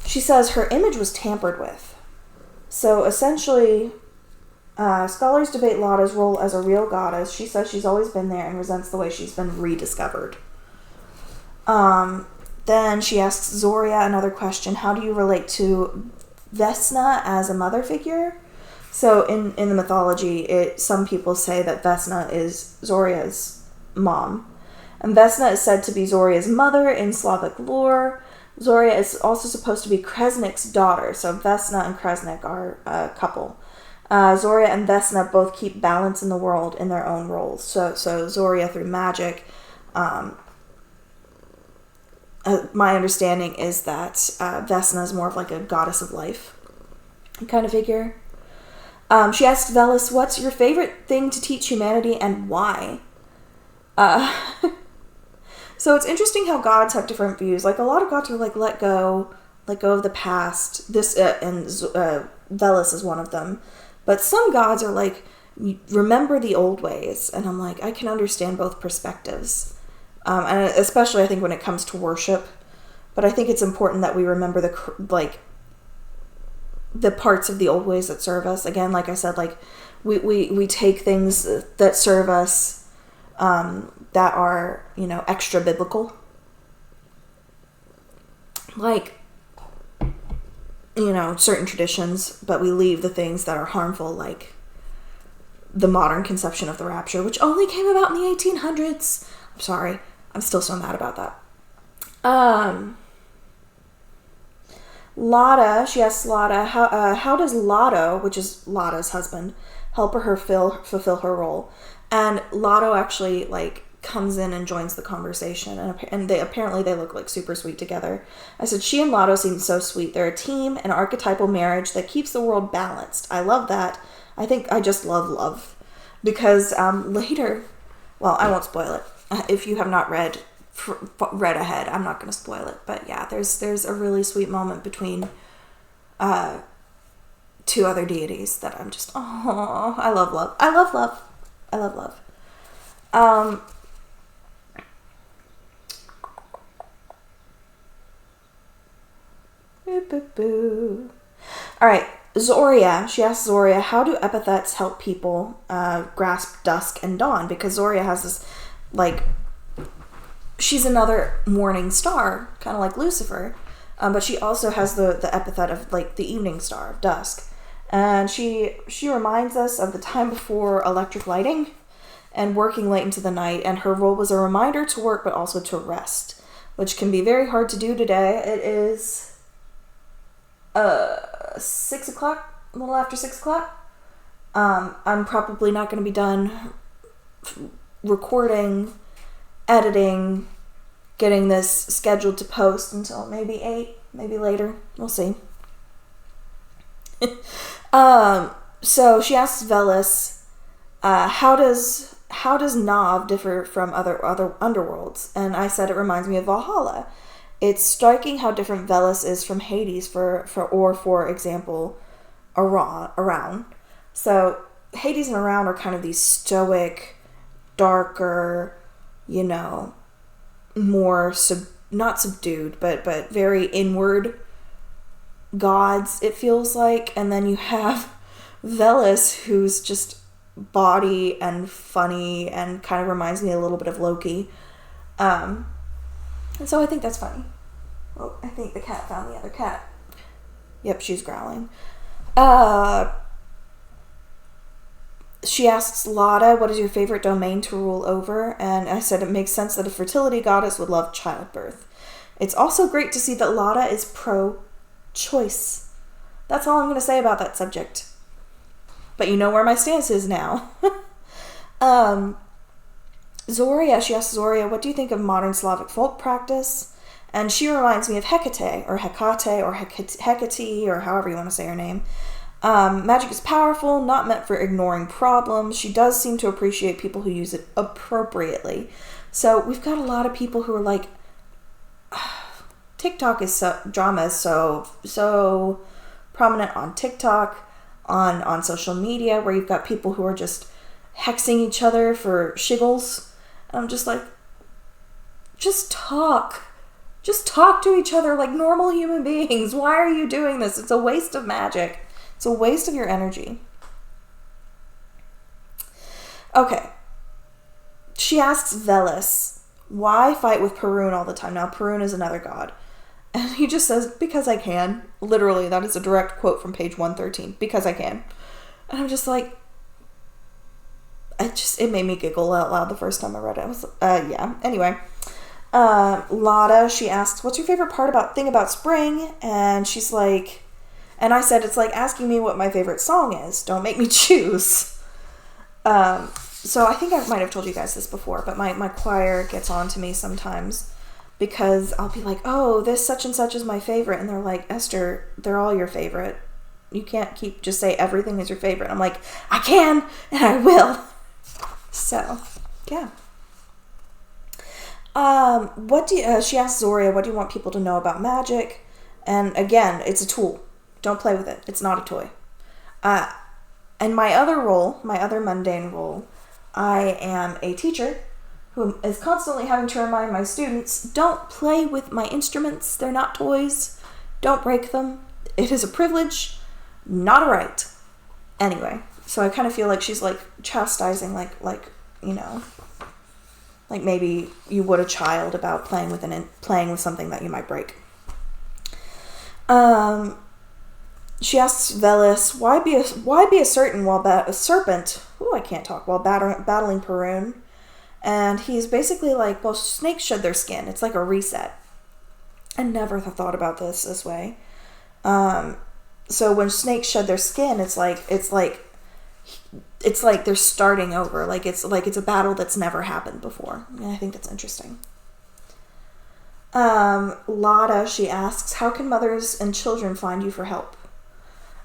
she says her image was tampered with. So essentially, scholars debate Lotta's role as a real goddess. She says she's always been there and resents the way she's been rediscovered. Then she asks Zoria another question. How do you relate to Vesna as a mother figure? So in the mythology, some people say that Vesna is Zoria's mom. And Vesna is said to be Zoria's mother in Slavic lore. Zoria is also supposed to be Kresnik's daughter. So Vesna and Kresnik are a couple. Zoria and Vesna both keep balance in the world in their own roles. So Zoria through magic. My understanding is that Vesna is more of like a goddess of life kind of figure. She asks Velis, what's your favorite thing to teach humanity and why? So it's interesting how gods have different views. Like, a lot of gods are like, let go of the past. This, and Velis is one of them. But some gods are like, remember the old ways. And I'm like, I can understand both perspectives. And especially I think when it comes to worship. But I think it's important that we remember the parts of the old ways that serve us. Again, like I said, like we take things that serve us that are, extra biblical. Like, certain traditions, but we leave the things that are harmful, like the modern conception of the rapture, which only came about in the 1800s. I'm sorry. I'm still so mad about that. Lotta, she asks Lotta, how does Lotto, which is Lotta's husband, help her fulfill her role? And Lotto actually, comes in and joins the conversation, and they look like super sweet together. I said, she and Lotto seem so sweet. They're a team, an archetypal marriage that keeps the world balanced. I love that. I think I just love. Because later, well, I won't spoil it. If you have not read ahead, I'm not going to spoil it. But yeah, there's a really sweet moment between two other deities that I'm just, oh, I love love. I love love. I love love. All right, Zoria. She asks Zoria, how do epithets help people grasp dusk and dawn? Because Zoria has this, she's another morning star, kind of like Lucifer, but she also has the epithet of, the evening star, of dusk. And she reminds us of the time before electric lighting and working late into the night, and her role was a reminder to work but also to rest, which can be very hard to do today. It is 6 o'clock, a little after 6 o'clock. I'm probably not going to be done recording, editing, getting this scheduled to post until maybe 8, maybe later. We'll see. So she asks Velis, how does Nav differ from other underworlds? And I said it reminds me of Valhalla. It's striking how different Velis is from Hades, for example, Around. So Hades and Around are kind of these stoic, darker, more not subdued, but very inward gods, it feels like. And then you have Velis, who's just bawdy and funny and kind of reminds me a little bit of Loki. And so I think that's funny. Oh, I think the cat found the other cat. Yep, she's growling. She asks Lotta, what is your favorite domain to rule over? And I said it makes sense that a fertility goddess would love childbirth. It's also great to see that Lotta is pro-choice. That's all I'm going to say about that subject. But you know where my stance is now. Zoria, she asks Zoria, what do you think of modern Slavic folk practice? And she reminds me of Hecate, or Hecate, or Hecate, or however you want to say her name. Magic is powerful, not meant for ignoring problems. She does seem to appreciate people who use it appropriately. So we've got a lot of people who are like, TikTok is drama is so prominent on TikTok, on social media, where you've got people who are just hexing each other for shiggles. And I'm just like, just talk to each other like normal human beings. Why are you doing this? It's a waste of magic. It's a waste of your energy. Okay. She asks Veles, why fight with Perun all the time? Now, Perun is another god. And he just says, because I can. Literally, that is a direct quote from page 113. Because I can. And I'm just like, it made me giggle out loud the first time I read it. I was, yeah. Anyway. Lada, she asks, what's your favorite thing about spring? And she's like, and I said, it's like asking me what my favorite song is. Don't make me choose. So I think I might have told you guys this before, but my choir gets on to me sometimes because I'll be like, oh, this such and such is my favorite. And they're like, Esther, they're all your favorite. You can't just say everything is your favorite. I'm like, I can, and I will. So, yeah. She asks Zoria, what do you want people to know about magic? And again, it's a tool. Don't play with it. It's not a toy. And my other mundane role, I am a teacher who is constantly having to remind my students, don't play with my instruments. They're not toys. Don't break them. It is a privilege, not a right. Anyway, so I kind of feel like she's like chastising, like like maybe you would a child about playing with something that you might break. She asks Veles, why be a serpent while battling Perun? And he's basically like, well, snakes shed their skin. It's like a reset. I never thought about this way. So when snakes shed their skin, it's like they're starting over. Like it's a battle that's never happened before. And I think that's interesting. Lada, she asks, how can mothers and children find you for help?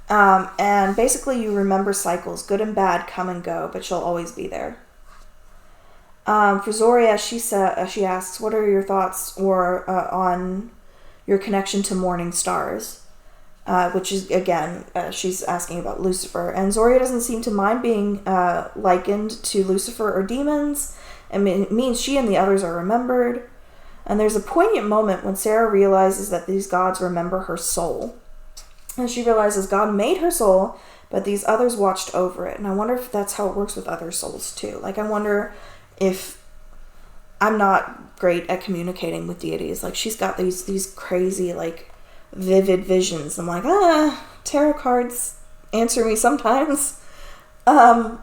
And basically you remember cycles, good and bad come and go, but she'll always be there. For Zoria, she asks, what are your thoughts on your connection to morning stars? Which is, again, she's asking about Lucifer. And Zoria doesn't seem to mind being likened to Lucifer or demons. I mean, it means she and the others are remembered. And there's a poignant moment when Sara realizes that these gods remember her soul. And she realizes God made her soul, but these others watched over it. And I wonder if that's how it works with other souls, too. Like, I wonder if I'm not great at communicating with deities. Like, she's got these crazy, like, vivid visions. I'm like, tarot cards answer me sometimes. But,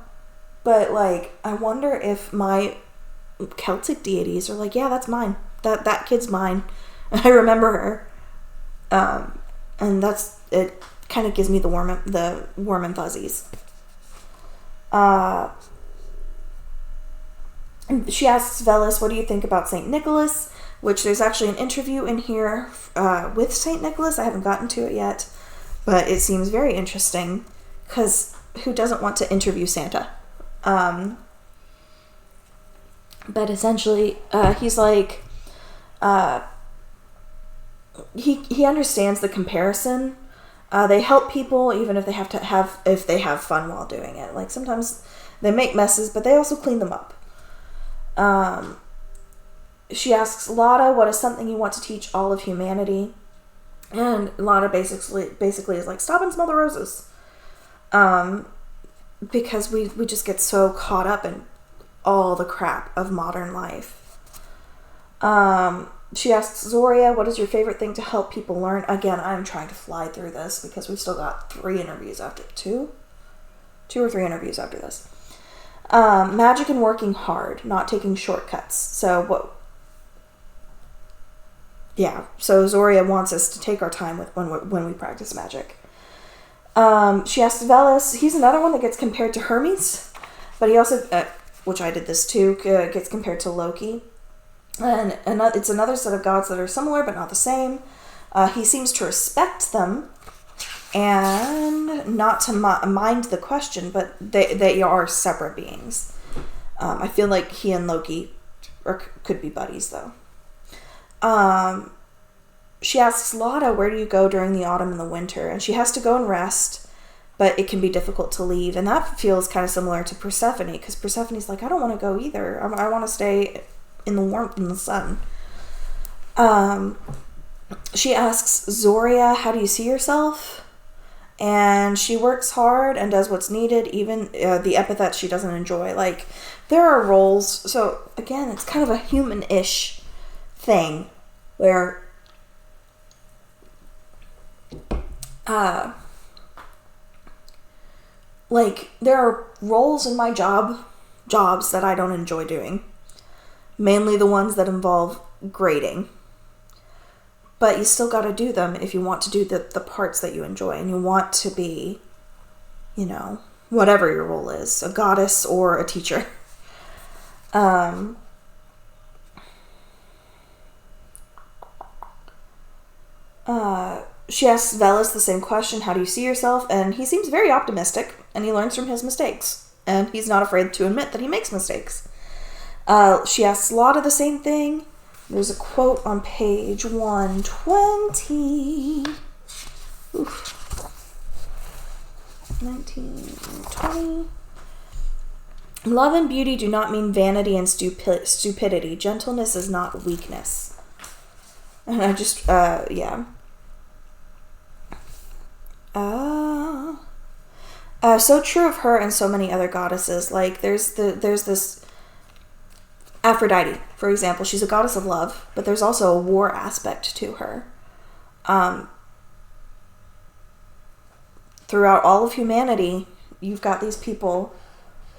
like, I wonder if my Celtic deities are like, yeah, that's mine. That kid's mine. I remember her. And it kind of gives me the warm and fuzzies. And she asks Veles, what do you think about St. Nicholas? Which there's actually an interview in here with St. Nicholas. I haven't gotten to it yet, but it seems very interesting because who doesn't want to interview Santa? But essentially, he's like, he understands the comparison. They help people even if they have fun while doing it. Like sometimes they make messes, but they also clean them up. She asks Lada, what is something you want to teach all of humanity? And Lada basically is like, stop and smell the roses. Because we just get so caught up in all the crap of modern life. She asks Zoria, what is your favorite thing to help people learn? Again, I'm trying to fly through this because we've still got 3 interviews after two or 3 interviews after this. Magic and working hard, not taking shortcuts. So Zoria wants us to take our time when we practice magic. She asks Veles, he's another one that gets compared to Hermes, but he also, which I did this too, gets compared to Loki. And it's another set of gods that are similar but not the same. He seems to respect them and not to mind the question, but they are separate beings. I feel like he and Loki could be buddies, though. she asks Lotta, where do you go during the autumn and the winter? And she has to go and rest, but it can be difficult to leave. And that feels kind of similar to Persephone, because Persephone's like, I don't want to go either. I want to stay in the warmth and the sun. She asks Zoria, how do you see yourself? And she works hard and does what's needed, even the epithets she doesn't enjoy. Like, there are roles. So, again, it's kind of a human-ish thing where like, there are roles in my jobs that I don't enjoy doing. Mainly the ones that involve grading. But you still got to do them if you want to do the parts that you enjoy. And you want to be, you know, whatever your role is. A goddess or a teacher. She asks Veles the same question, how do you see yourself? And he seems very optimistic, and he learns from his mistakes. And he's not afraid to admit that he makes mistakes. She asks Lotta the same thing. There's a quote on page 120. Oof. 1920. Love and beauty do not mean vanity and stupidity. Gentleness is not weakness. And I just, yeah. So true of her and so many other goddesses. Like, there's this Aphrodite, for example. She's a goddess of love, but there's also a war aspect to her. Throughout all of humanity, you've got these people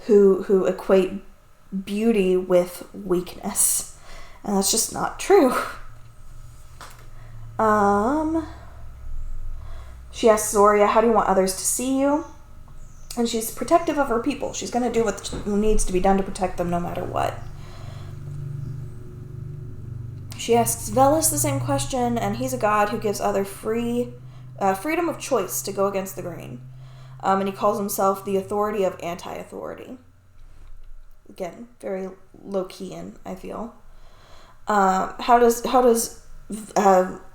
who equate beauty with weakness. And that's just not true. She asks Zoria, how do you want others to see you? And she's protective of her people. She's going to do what needs to be done to protect them no matter what. She asks Veles the same question, and he's a god who gives other freedom of choice to go against the grain. And he calls himself the authority of anti-authority. Again, very low-key-in, I feel.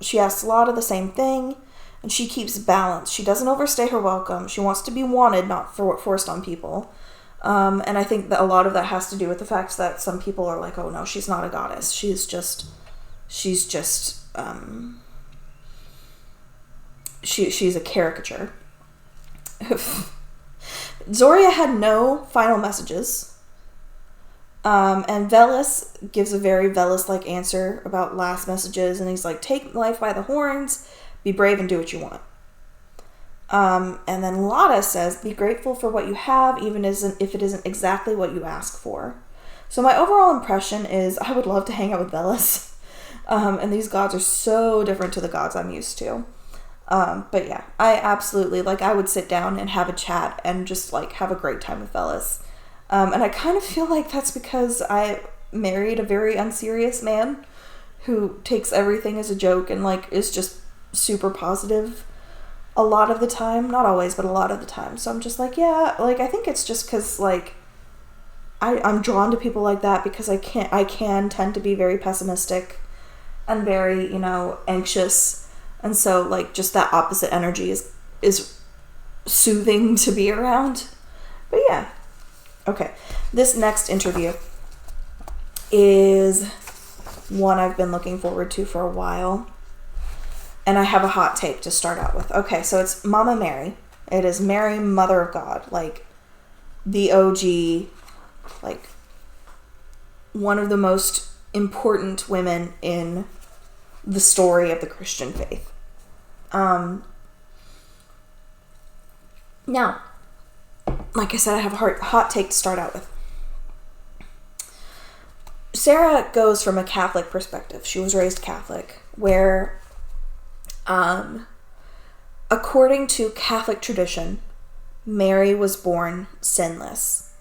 She asks Lotta the same thing, and she keeps balance. She doesn't overstay her welcome. She wants to be wanted, not forced on people. And I think that a lot of that has to do with the fact that some people are like, oh no, she's not a goddess. She's just she's a caricature. Zoria had no final messages. And Veles gives a very Veles-like answer about last messages, and he's like, take life by the horns, be brave and do what you want. And then Lotta says, be grateful for what you have, even if it isn't exactly what you ask for. So my overall impression is I would love to hang out with Veles. And these gods are so different to the gods I'm used to. But yeah, I absolutely, like, I would sit down and have a chat and just, like, have a great time with Veles. And I kind of feel like that's because I married a very unserious man who takes everything as a joke and, like, is just super positive a lot of the time. Not always, but a lot of the time. So I'm just like, yeah, like, I think it's just because, like, I'm drawn to people like that because I can tend to be very pessimistic and very, you know, anxious. And so, like, just that opposite energy is soothing to be around. But yeah. Okay. This next interview is one I've been looking forward to for a while. And I have a hot take to start out with. Okay, so it's Mama Mary. It is Mary, Mother of God. Like, the OG, like, one of the most important women in the story of the Christian faith. Now, like I said, I have a hot take to start out with. Sarah goes from a Catholic perspective. She was raised Catholic, where, according to Catholic tradition, Mary was born sinless.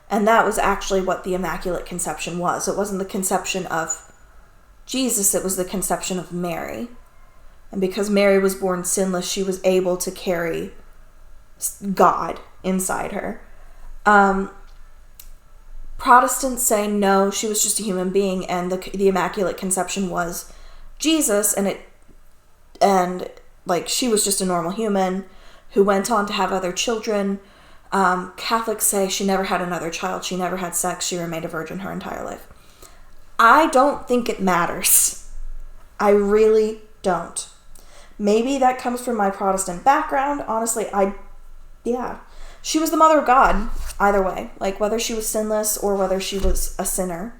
And that was actually what the Immaculate Conception was. It wasn't the conception of Jesus, it was the conception of Mary. And because Mary was born sinless, she was able to carry God inside her. Protestants say no, she was just a human being, and the Immaculate Conception was Jesus, and it and like she was just a normal human who went on to have other children. Catholics say she never had another child. She never had sex. She remained a virgin her entire life. I don't think it matters. I really don't. Maybe that comes from my Protestant background. Honestly, she was the mother of God, either way. Like, whether she was sinless or whether she was a sinner.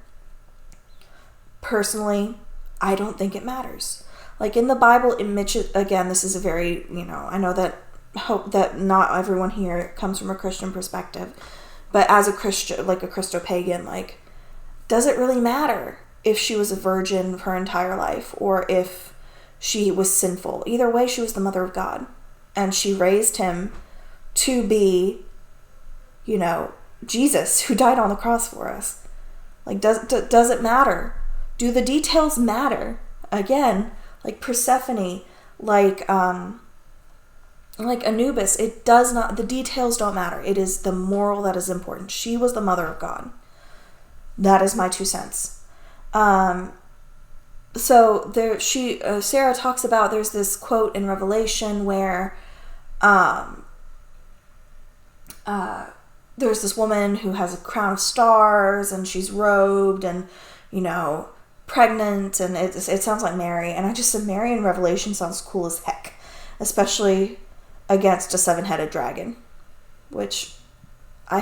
Personally, I don't think it matters. Like, in the Bible, again, this is a very, I know that, hope that not everyone here comes from a Christian perspective. But as a Christian, like a Christo-pagan, like, does it really matter if she was a virgin her entire life or if she was sinful? Either way, she was the mother of God. And she raised him to be, Jesus, who died on the cross for us. Like, does it matter? Do the details matter? Again, like Persephone, like Anubis, it does not, the details don't matter. It is the moral that is important. She was the mother of God. That is my 2 cents. So there, Sarah talks about, there's this quote in Revelation where, there's this woman who has a crown of stars and she's robed and, pregnant, and it sounds like Mary. And I just said Mary in Revelation sounds cool as heck, especially against a 7-headed dragon, which I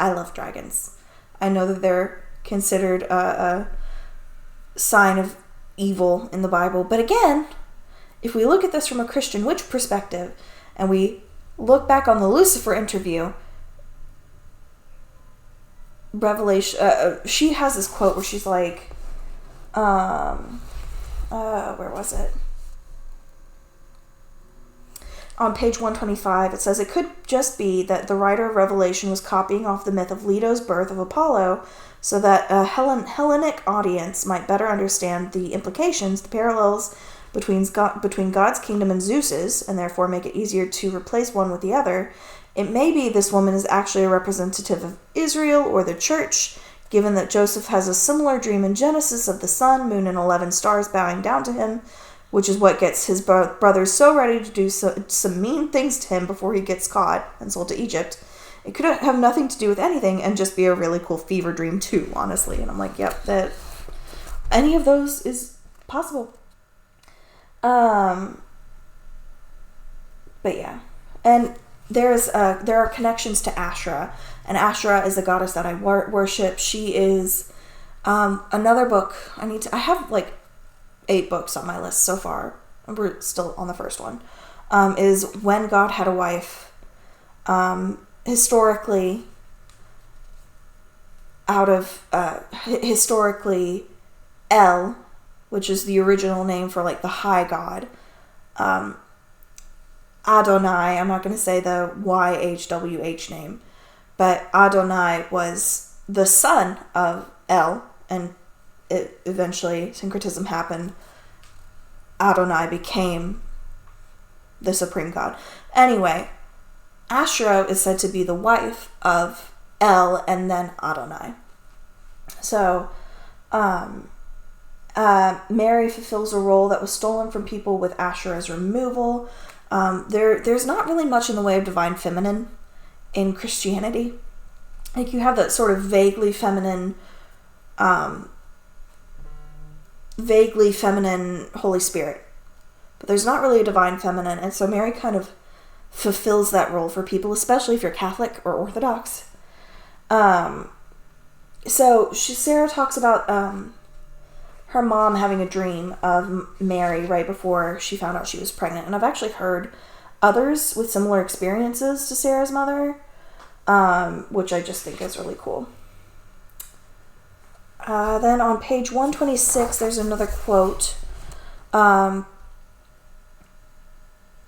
love dragons. I know that they're considered a sign of evil in the Bible. But again, if we look at this from a Christian witch perspective and we look back on the Lucifer interview, Revelation, she has this quote where she's like, where was it? On page 125, it says, it could just be that the writer of Revelation was copying off the myth of Leto's birth of Apollo so that a Hellenic audience might better understand the implications, the parallels between God's kingdom and Zeus's, and therefore make it easier to replace one with the other. It may be this woman is actually a representative of Israel or the church, given that Joseph has a similar dream in Genesis of the sun, moon, and 11 stars bowing down to him, which is what gets his brothers so ready to do some mean things to him before he gets caught and sold to Egypt. It could have nothing to do with anything and just be a really cool fever dream too, honestly. And I'm like, yep, that any of those is possible. But yeah. And there are connections to Asherah, and Asherah is a goddess that I worship. She is another book. I have like 8 books on my list so far. We're still on the first one. Is When God Had a Wife. Historically, El, which is the original name for like the high god. Adonai, I'm not going to say the YHWH name, but Adonai was the son of El, and eventually syncretism happened. Adonai became the supreme god. Anyway, Asherah is said to be the wife of El and then Adonai. So, Mary fulfills a role that was stolen from people with Asherah's removal. There's not really much in the way of divine feminine in Christianity. Like, you have that sort of vaguely feminine Holy Spirit. But there's not really a divine feminine, and so Mary kind of fulfills that role for people, especially if you're Catholic or Orthodox. So Sarah talks about her mom having a dream of Mary right before she found out she was pregnant. And I've actually heard others with similar experiences to Sarah's mother, which I just think is really cool. Then on page 126, there's another quote.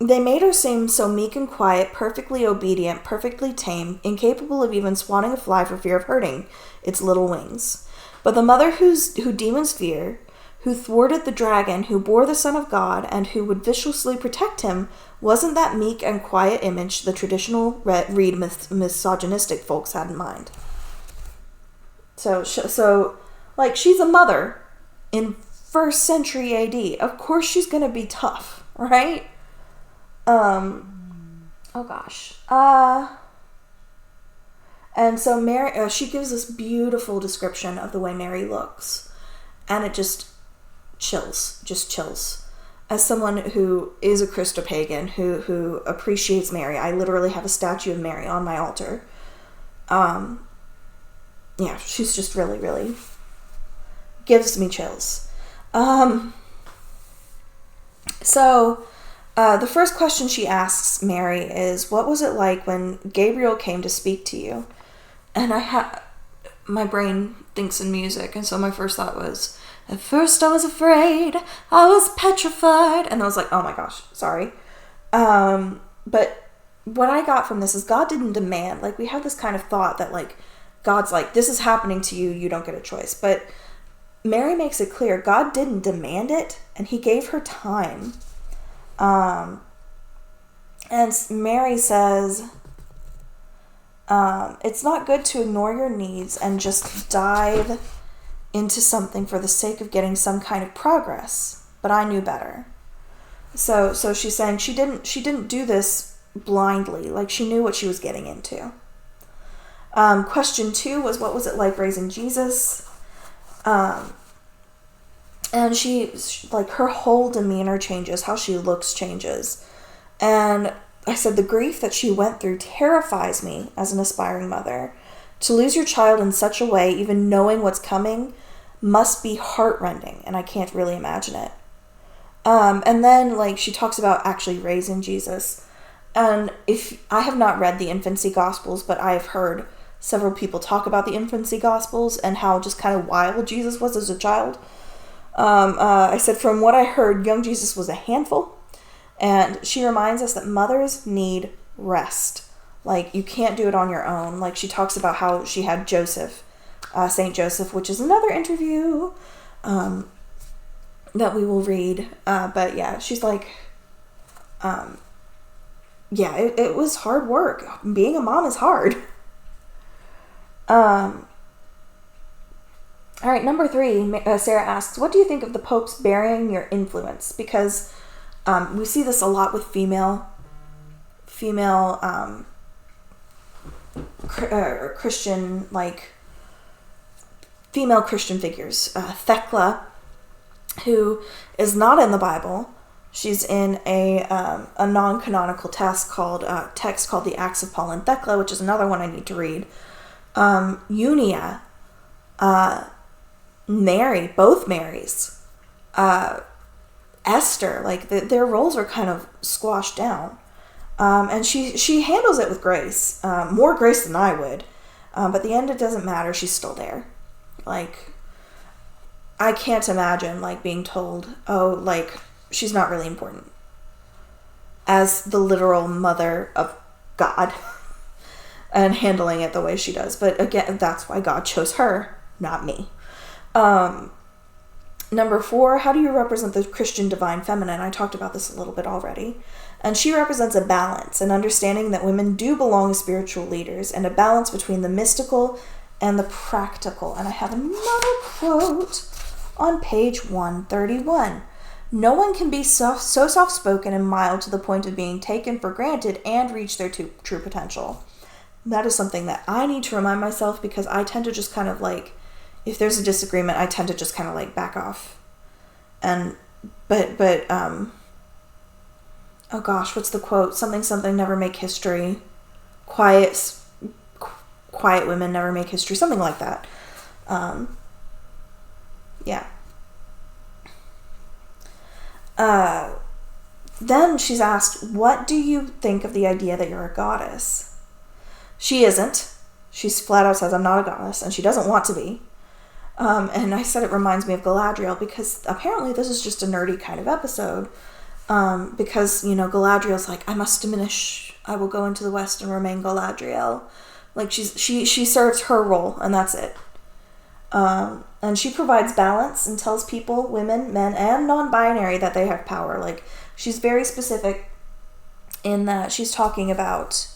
They made her seem so meek and quiet, perfectly obedient, perfectly tame, incapable of even swatting a fly for fear of hurting its little wings. But the mother who demons fear, who thwarted the dragon, who bore the Son of God, and who would viciously protect him, wasn't that meek and quiet image the traditional Reed misogynistic folks had in mind. So, like, she's a mother in 1st century AD. Of course she's going to be tough. right? Oh gosh. And so Mary, she gives this beautiful description of the way Mary looks, and it just chills. As someone who is a Christopagan, who appreciates Mary, I literally have a statue of Mary on my altar. Yeah, she's just really, really gives me chills. So the first question she asks Mary is, what was it like when Gabriel came to speak to you? And my brain thinks in music, and so my first thought was, at first I was afraid, I was petrified, and I was like, oh my gosh, sorry. But what I got from this is God didn't demand, like we have this kind of thought that like, God's like, this is happening to you, you don't get a choice. But Mary makes it clear, God didn't demand it, and he gave her time. And Mary says, it's not good to ignore your needs and just dive into something for the sake of getting some kind of progress. But I knew better. So she's saying she didn't do this blindly. Like she knew what she was getting into. Question 2 was, what was it like raising Jesus? And she like her whole demeanor changes, how she looks changes. And I said, the grief that she went through terrifies me as an aspiring mother. To lose your child in such a way, even knowing what's coming, must be heartrending, and I can't really imagine it. And then, like, she talks about actually raising Jesus. And if I have not read the infancy gospels, but I've heard several people talk about the infancy gospels and how just kind of wild Jesus was as a child. I said, from what I heard, young Jesus was a handful. And she reminds us that mothers need rest. Like, you can't do it on your own. Like, she talks about how she had Joseph, Saint Joseph, which is another interview that we will read. But yeah, she's like, yeah, it was hard work. Being a mom is hard. All right, number 3, Sarah asks, what do you think of the popes burying your influence? Because we see this a lot with female Christian, like, female Christian figures. Thecla, who is not in the Bible. She's in a non-canonical text called the Acts of Paul and Thecla, which is another one I need to read. Unia, Mary, both Marys, Esther, like their roles are kind of squashed down. And she handles it with grace, more grace than I would. But at the end, it doesn't matter. She's still there. Like, I can't imagine like being told, oh, like she's not really important as the literal mother of God and handling it the way she does. But again, that's why God chose her, not me. Number 4, how do you represent the Christian divine feminine? I talked about this a little bit already. And she represents a balance, an understanding that women do belong as spiritual leaders, and a balance between the mystical and the practical. And I have another quote on page 131. No one can be so soft-spoken and mild to the point of being taken for granted and reach their true potential. That is something that I need to remind myself, because I tend to just kind of like, if there's a disagreement, I tend to just kind of like back off. And, oh gosh, what's the quote? Something, never make history. Quiet women never make history. Something like that. Yeah. Then she's asked, what do you think of the idea that you're a goddess? She isn't. She's flat out says, I'm not a goddess, and she doesn't want to be. And I said it reminds me of Galadriel, because apparently this is just a nerdy kind of episode. Because, Galadriel's like, I must diminish. I will go into the West and remain Galadriel. Like, she serves her role, and that's it. And she provides balance and tells people, women, men, and non-binary, that they have power. Like, she's very specific in that she's talking about,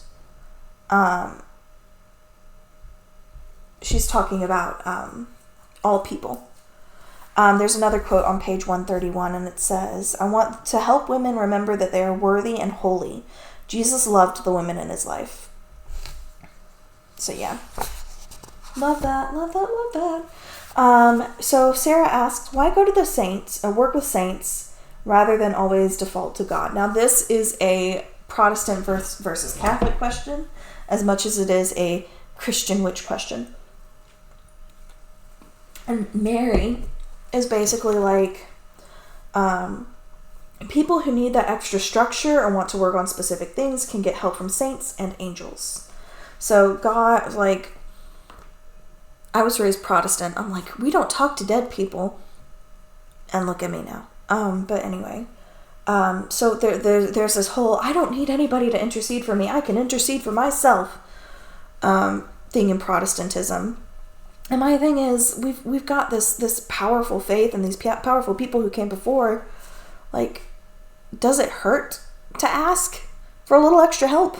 all people. There's another quote on page 131, and it says, I want to help women remember that they are worthy and holy. Jesus loved the women in his life. So yeah. Love that, love that, love that. So Sarah asks, why go to the saints or work with saints rather than always default to God? Now this is a Protestant versus Catholic question as much as it is a Christian witch question. And Mary is basically like people who need that extra structure or want to work on specific things can get help from saints and angels. So God, like, I was raised Protestant. I'm like, we don't talk to dead people. And look at me now. But anyway, so there's this whole, I don't need anybody to intercede for me. I can intercede for myself thing in Protestantism. And my thing is, we've got this powerful faith and these powerful people who came before. Like, does it hurt to ask for a little extra help?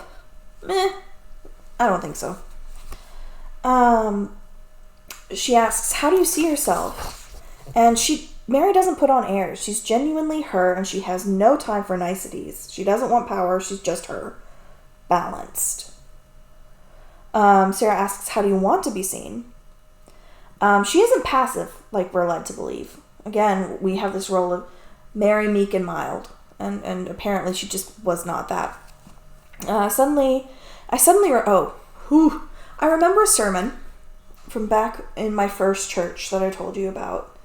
Meh. I don't think so. She asks, how do you see yourself? And Mary doesn't put on airs. She's genuinely her, and she has no time for niceties. She doesn't want power. She's just her. Balanced. Sarah asks, how do you want to be seen? She isn't passive, like we're led to believe. Again, we have this role of Mary, meek and mild, and apparently she just was not that. I remember a sermon from back in my first church that I told you about,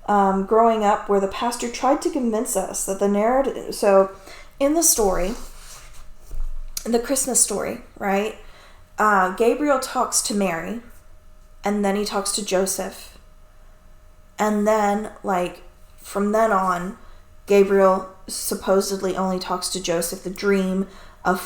growing up, where the pastor tried to convince us that the narrative, so in the story, in the Christmas story, right, Gabriel talks to Mary, and then he talks to Joseph. And then, like, from then on, Gabriel supposedly only talks to Joseph. The dream of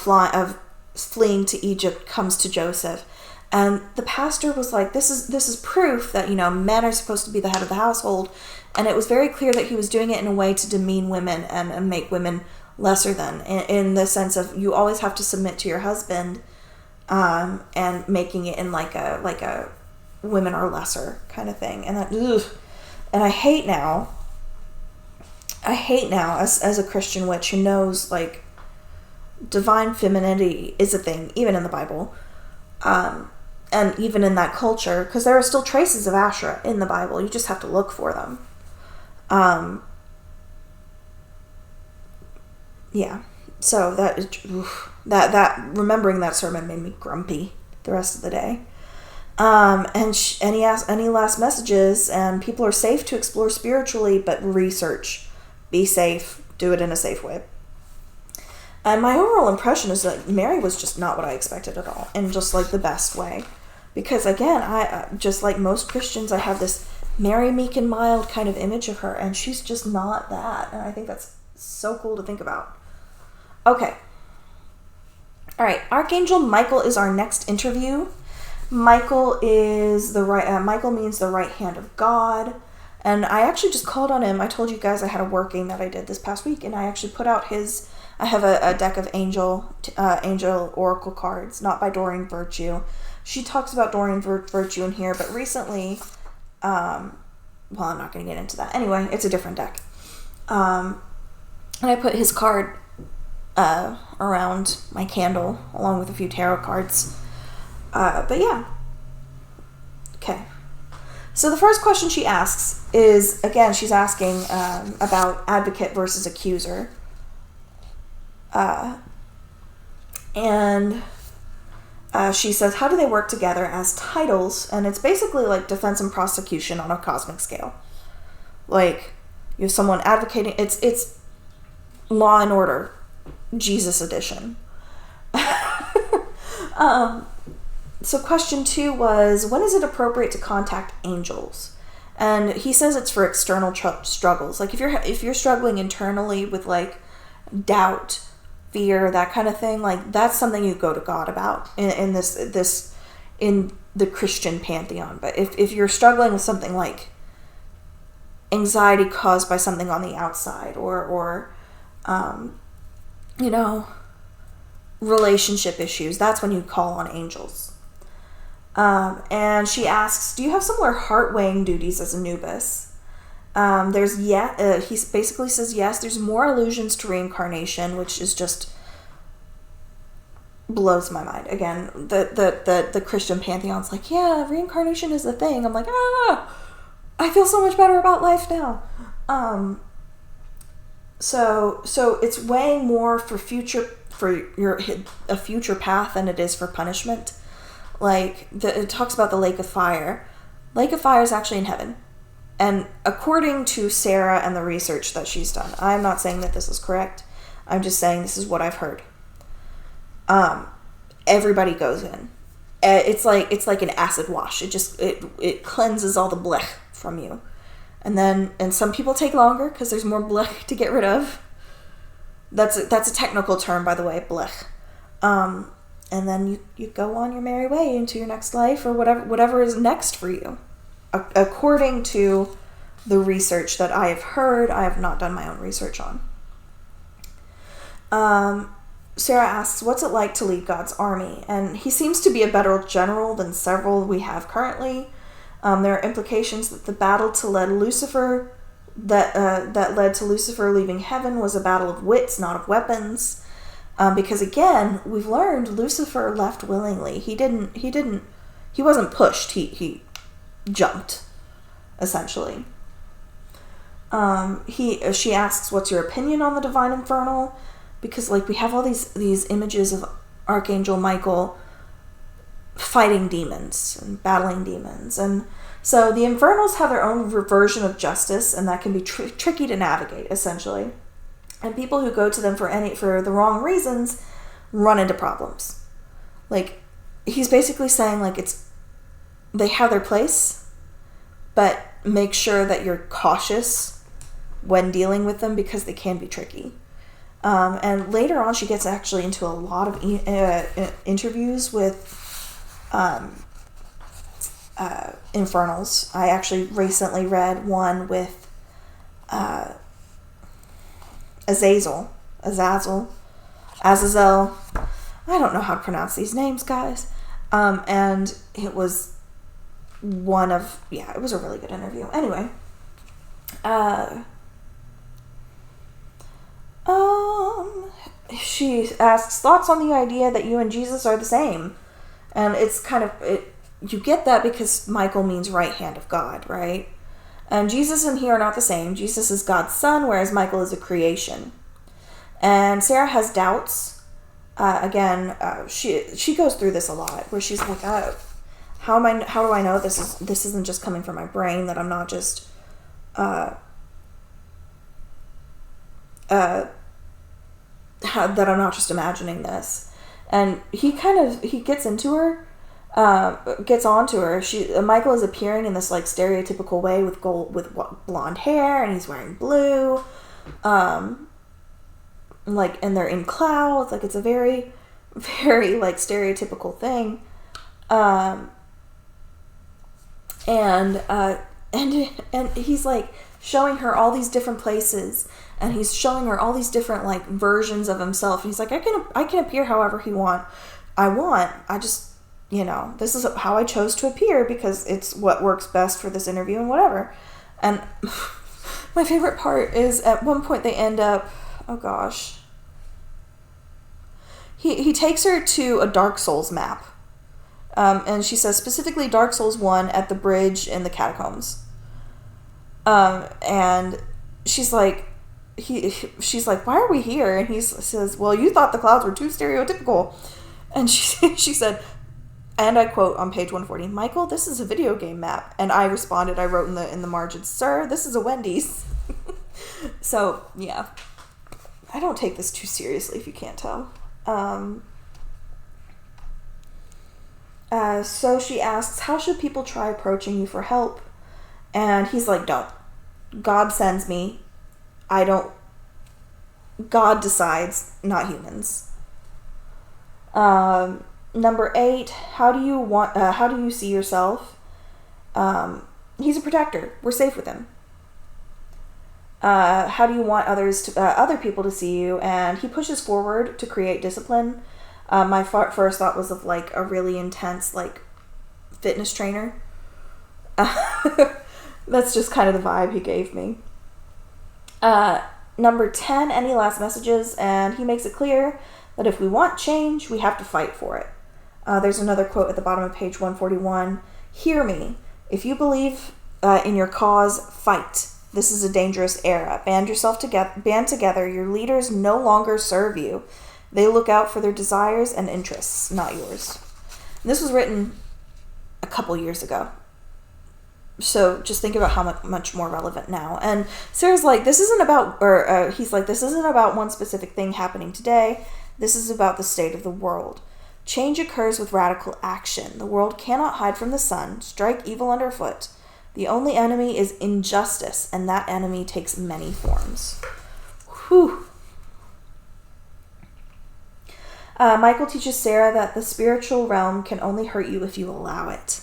fleeing to Egypt comes to Joseph. And the pastor was like, this is proof that, men are supposed to be the head of the household. And it was very clear that he was doing it in a way to demean women and make women lesser than, in the sense of you always have to submit to your husband, and making it in like a women are lesser kind of thing. And and I hate now as a Christian witch who knows, like, divine femininity is a thing, even in the Bible, and even in that culture, because there are still traces of Asherah in the Bible. You just have to look for them. Yeah. So that remembering that sermon made me grumpy the rest of the day. And he asked any last messages, and people are safe to explore spiritually, but research. Be safe. Do it in a safe way. And my overall impression is that Mary was just not what I expected at all, in just like the best way. Because again, I just like most Christians, I have this Mary, meek and mild kind of image of her, and she's just not that. And I think that's so cool to think about. Okay. All right. Archangel Michael is our next interview. Michael means the right hand of God. And I actually just called on him. I told you guys I had a working that I did this past week, and I actually put out I have a deck of angel oracle cards, not by Doreen Virtue. She talks about Doreen Virtue in here, but recently, I'm not going to get into that. Anyway, it's a different deck. And I put his card around my candle, along with a few tarot cards. But yeah. Okay. So the first question she asks is, again, she's asking about advocate versus accuser. And she says, how do they work together as titles? And it's basically like defense and prosecution on a cosmic scale. Like, you have someone advocating, it's Law and Order, Jesus edition. So question 2 was, when is it appropriate to contact angels? And he says it's for external struggles. Like if you're struggling internally with like doubt, fear, that kind of thing, like that's something you go to God about in this in the Christian pantheon. But if you're struggling with something like anxiety caused by something on the outside, or relationship issues, that's when you call on angels. And she asks, do you have similar heart weighing duties as Anubis? He basically says yes. There's more allusions to reincarnation, which is just blows my mind. Again, the Christian pantheon's like, yeah, reincarnation is a thing. I'm like, I feel so much better about life now. So it's weighing more for a future path than it is for punishment. Like it talks about the lake of fire. Lake of fire is actually in heaven. And according to Sarah and the research that she's done, I'm not saying that this is correct. I'm just saying this is what I've heard. Everybody goes in. It's like an acid wash. It cleanses all the blech from you. And some people take longer because there's more blech to get rid of. That's a technical term, by the way, blech. And then you go on your merry way into your next life or whatever is next for you. According to the research that I have heard, I have not done my own research on. Sarah asks, what's it like to lead God's army? And he seems to be a better general than several we have currently. There are implications that the battle that led to Lucifer leaving heaven was a battle of wits, not of weapons. Because again, we've learned Lucifer left willingly. He wasn't pushed. He jumped, essentially. She asks, what's your opinion on the divine infernal? Because we have all these images of Archangel Michael fighting demons and battling demons. And so the infernals have their own version of justice, and that can be tricky to navigate, essentially. And people who go to them for the wrong reasons run into problems. He's basically saying, they have their place, but make sure that you're cautious when dealing with them because they can be tricky. And later on, she gets actually into a lot of interviews with infernals. I actually recently read one with Azazel. I don't know how to pronounce these names, guys. And it was it was a really good interview. Anyway, she asks thoughts on the idea that you and Jesus are the same. And it's you get that because Michael means right hand of God, right? And Jesus and he are not the same. Jesus is God's son, whereas Michael is a creation. And Sarah has doubts. She goes through this a lot, where she's like, how do I know this isn't just coming from my brain, that I'm not just that I'm not just imagining this. And he gets onto her. Michael is appearing in this stereotypical way with blonde hair, and he's wearing blue, and they're in clouds. It's a very, very stereotypical thing. And he's showing her all these different places, and he's showing her all these different versions of himself. And he's like, I can appear however I want. I just, this is how I chose to appear because it's what works best for this interview and whatever. And my favorite part is at one point they end up, oh gosh, he takes her to a Dark Souls map. And she says specifically Dark Souls 1 at the bridge in the catacombs. And she's like, why are we here? And he says, well, you thought the clouds were too stereotypical. And she said, and I quote on page 140, Michael, this is a video game map. And I responded, I wrote in the margins, sir, this is a Wendy's. So, yeah. I don't take this too seriously, if you can't tell. So she asks, how should people try approaching you for help? And he's like, don't. God sends me. God decides, not humans. Number 8, how do you see yourself? He's a protector. We're safe with him. How do you want other people to see you? And he pushes forward to create discipline. My first thought was of a really intense fitness trainer. That's just kind of the vibe he gave me. Number 10, any last messages? And he makes it clear that if we want change, we have to fight for it. There's another quote at the bottom of page 141. Hear me. If you believe in your cause, fight. This is a dangerous era. Band together. Your leaders no longer serve you. They look out for their desires and interests, not yours. And this was written a couple years ago. So just think about how much more relevant now. And Sarah's like, this isn't about, he's like, this isn't about one specific thing happening today. This is about the state of the world. Change occurs with radical action. The world cannot hide from the sun. Strike evil underfoot. The only enemy is injustice, and that enemy takes many forms. Whew. Michael teaches Sarah that the spiritual realm can only hurt you if you allow it.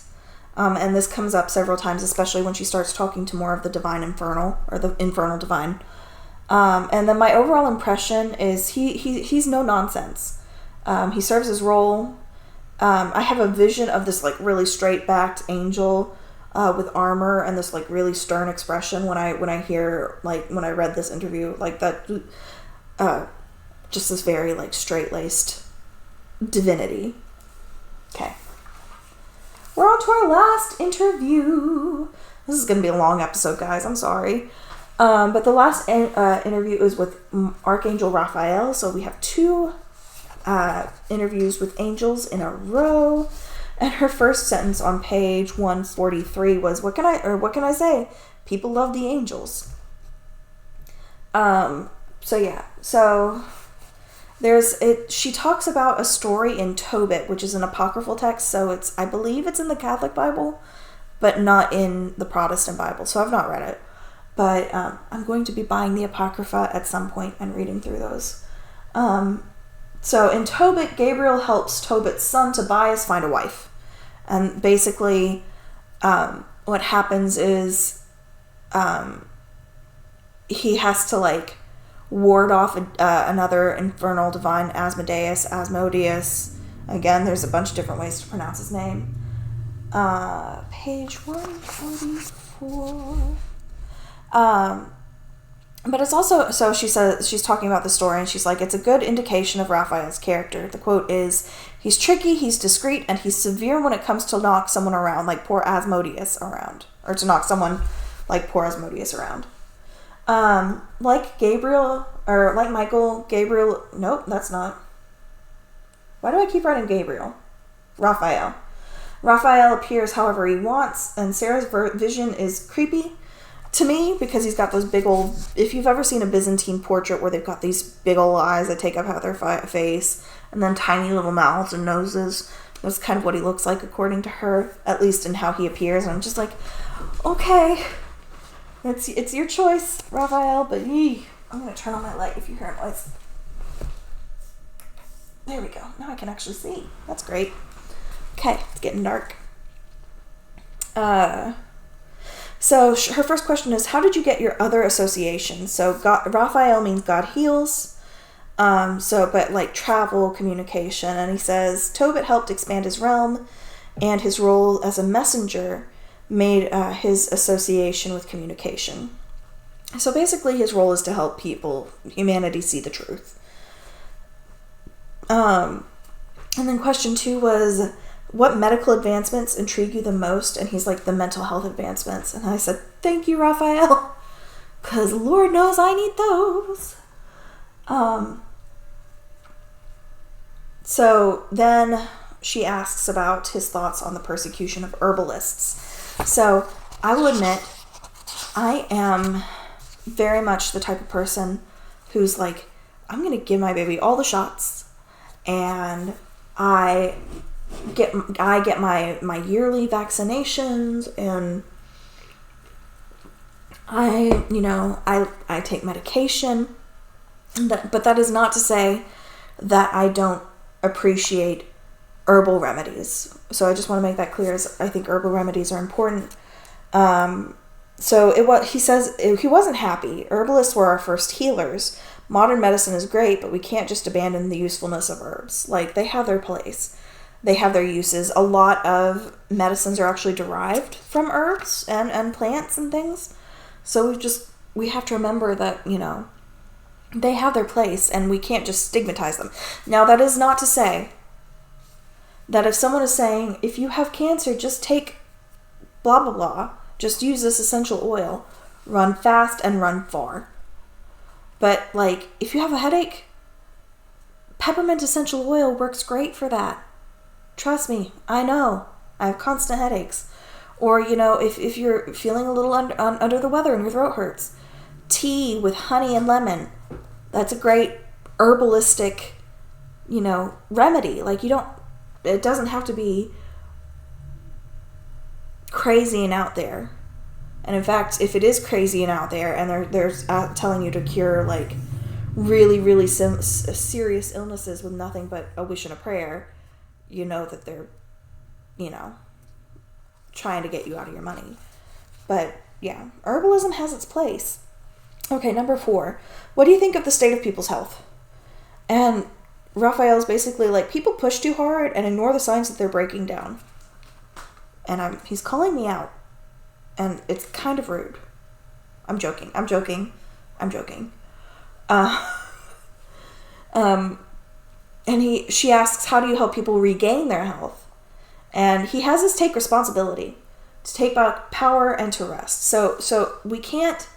And this comes up several times, especially when she starts talking to more of the divine infernal, or the infernal divine. And then my overall impression is he's no nonsense. He serves his role. I have a vision of this like really straight-backed angel with armor and this like really stern expression when I read this interview, like that, just this very like straight-laced divinity. Okay. We're on to our last interview. This is going to be a long episode, guys. I'm sorry. But the last interview is with Archangel Raphael. So we have 2 interviews with angels in a row. And her first sentence on page 143 was, what can I say? People love the angels. So she talks about a story in Tobit, which is an apocryphal text. So I believe it's in the Catholic Bible, but not in the Protestant Bible. So I've not read it. But I'm going to be buying the Apocrypha at some point and reading through those. So in Tobit, Gabriel helps Tobit's son Tobias find a wife. And basically what happens is he has to like ward off another infernal divine, Asmodeus. Again, there's a bunch of different ways to pronounce his name. Page 144. But it's also, so she says, she's talking about the story, and she's like, it's a good indication of Raphael's character. The quote is, he's tricky, he's discreet, and he's severe when it comes to knock someone around, like poor Asmodeus around. Or to knock someone like poor Asmodeus around. Like Gabriel, or like Michael, Gabriel, nope, that's not. Why do I keep writing Gabriel? Raphael. Raphael appears however he wants, and Sarah's vision is creepy to me because he's got those big old, if you've ever seen a Byzantine portrait where they've got these big old eyes that take up half their face, and then tiny little mouths and noses, that's kind of what he looks like according to her, at least in how he appears. And I'm just like, okay, it's your choice, Raphael, but I'm going to turn on my light if you hear a noise. There we go. Now I can actually see. That's great. Okay, it's getting dark. So her first question is, how did you get your other associations? So Raphael means God heals. But like travel, communication. And he says, Tobit helped expand his realm, and his role as a messenger made his association with communication. So basically his role is to help humanity see the truth. And then question 2 was, what medical advancements intrigue you the most? And he's like, the mental health advancements. And I said, thank you, Raphael, because Lord knows I need those. So then she asks about his thoughts on the persecution of herbalists. So I will admit, I am very much the type of person who's like, I'm going to give my baby all the shots, and I get my yearly vaccinations, and I take medication. But that is not to say that I don't appreciate herbal remedies. So I just want to make that clear. I think herbal remedies are important. He says he wasn't happy. Herbalists were our first healers. Modern medicine is great, but we can't just abandon the usefulness of herbs. Like, they have their place. They have their uses. A lot of medicines are actually derived from herbs and plants and things. So we have to remember that, they have their place and we can't just stigmatize them. Now, that is not to say that if someone is saying, if you have cancer, just take blah, blah, blah, just use this essential oil, run fast and run far. But, if you have a headache, peppermint essential oil works great for that. Trust me, I know. I have constant headaches. Or, if you're feeling a little under the weather and your throat hurts, tea with honey and lemon, that's a great herbalistic, remedy. It doesn't have to be crazy and out there. And in fact, if it is crazy and out there and they're telling you to cure, really, really serious illnesses with nothing but a wish and a prayer, you know that they're, trying to get you out of your money. But, yeah, herbalism has its place. Okay, number 4. What do you think of the state of people's health? And Raphael's basically people push too hard and ignore the signs that they're breaking down. And he's calling me out. And it's kind of rude. I'm joking. And she asks, how do you help people regain their health? And he has us take responsibility, to take back power and to rest. So we can't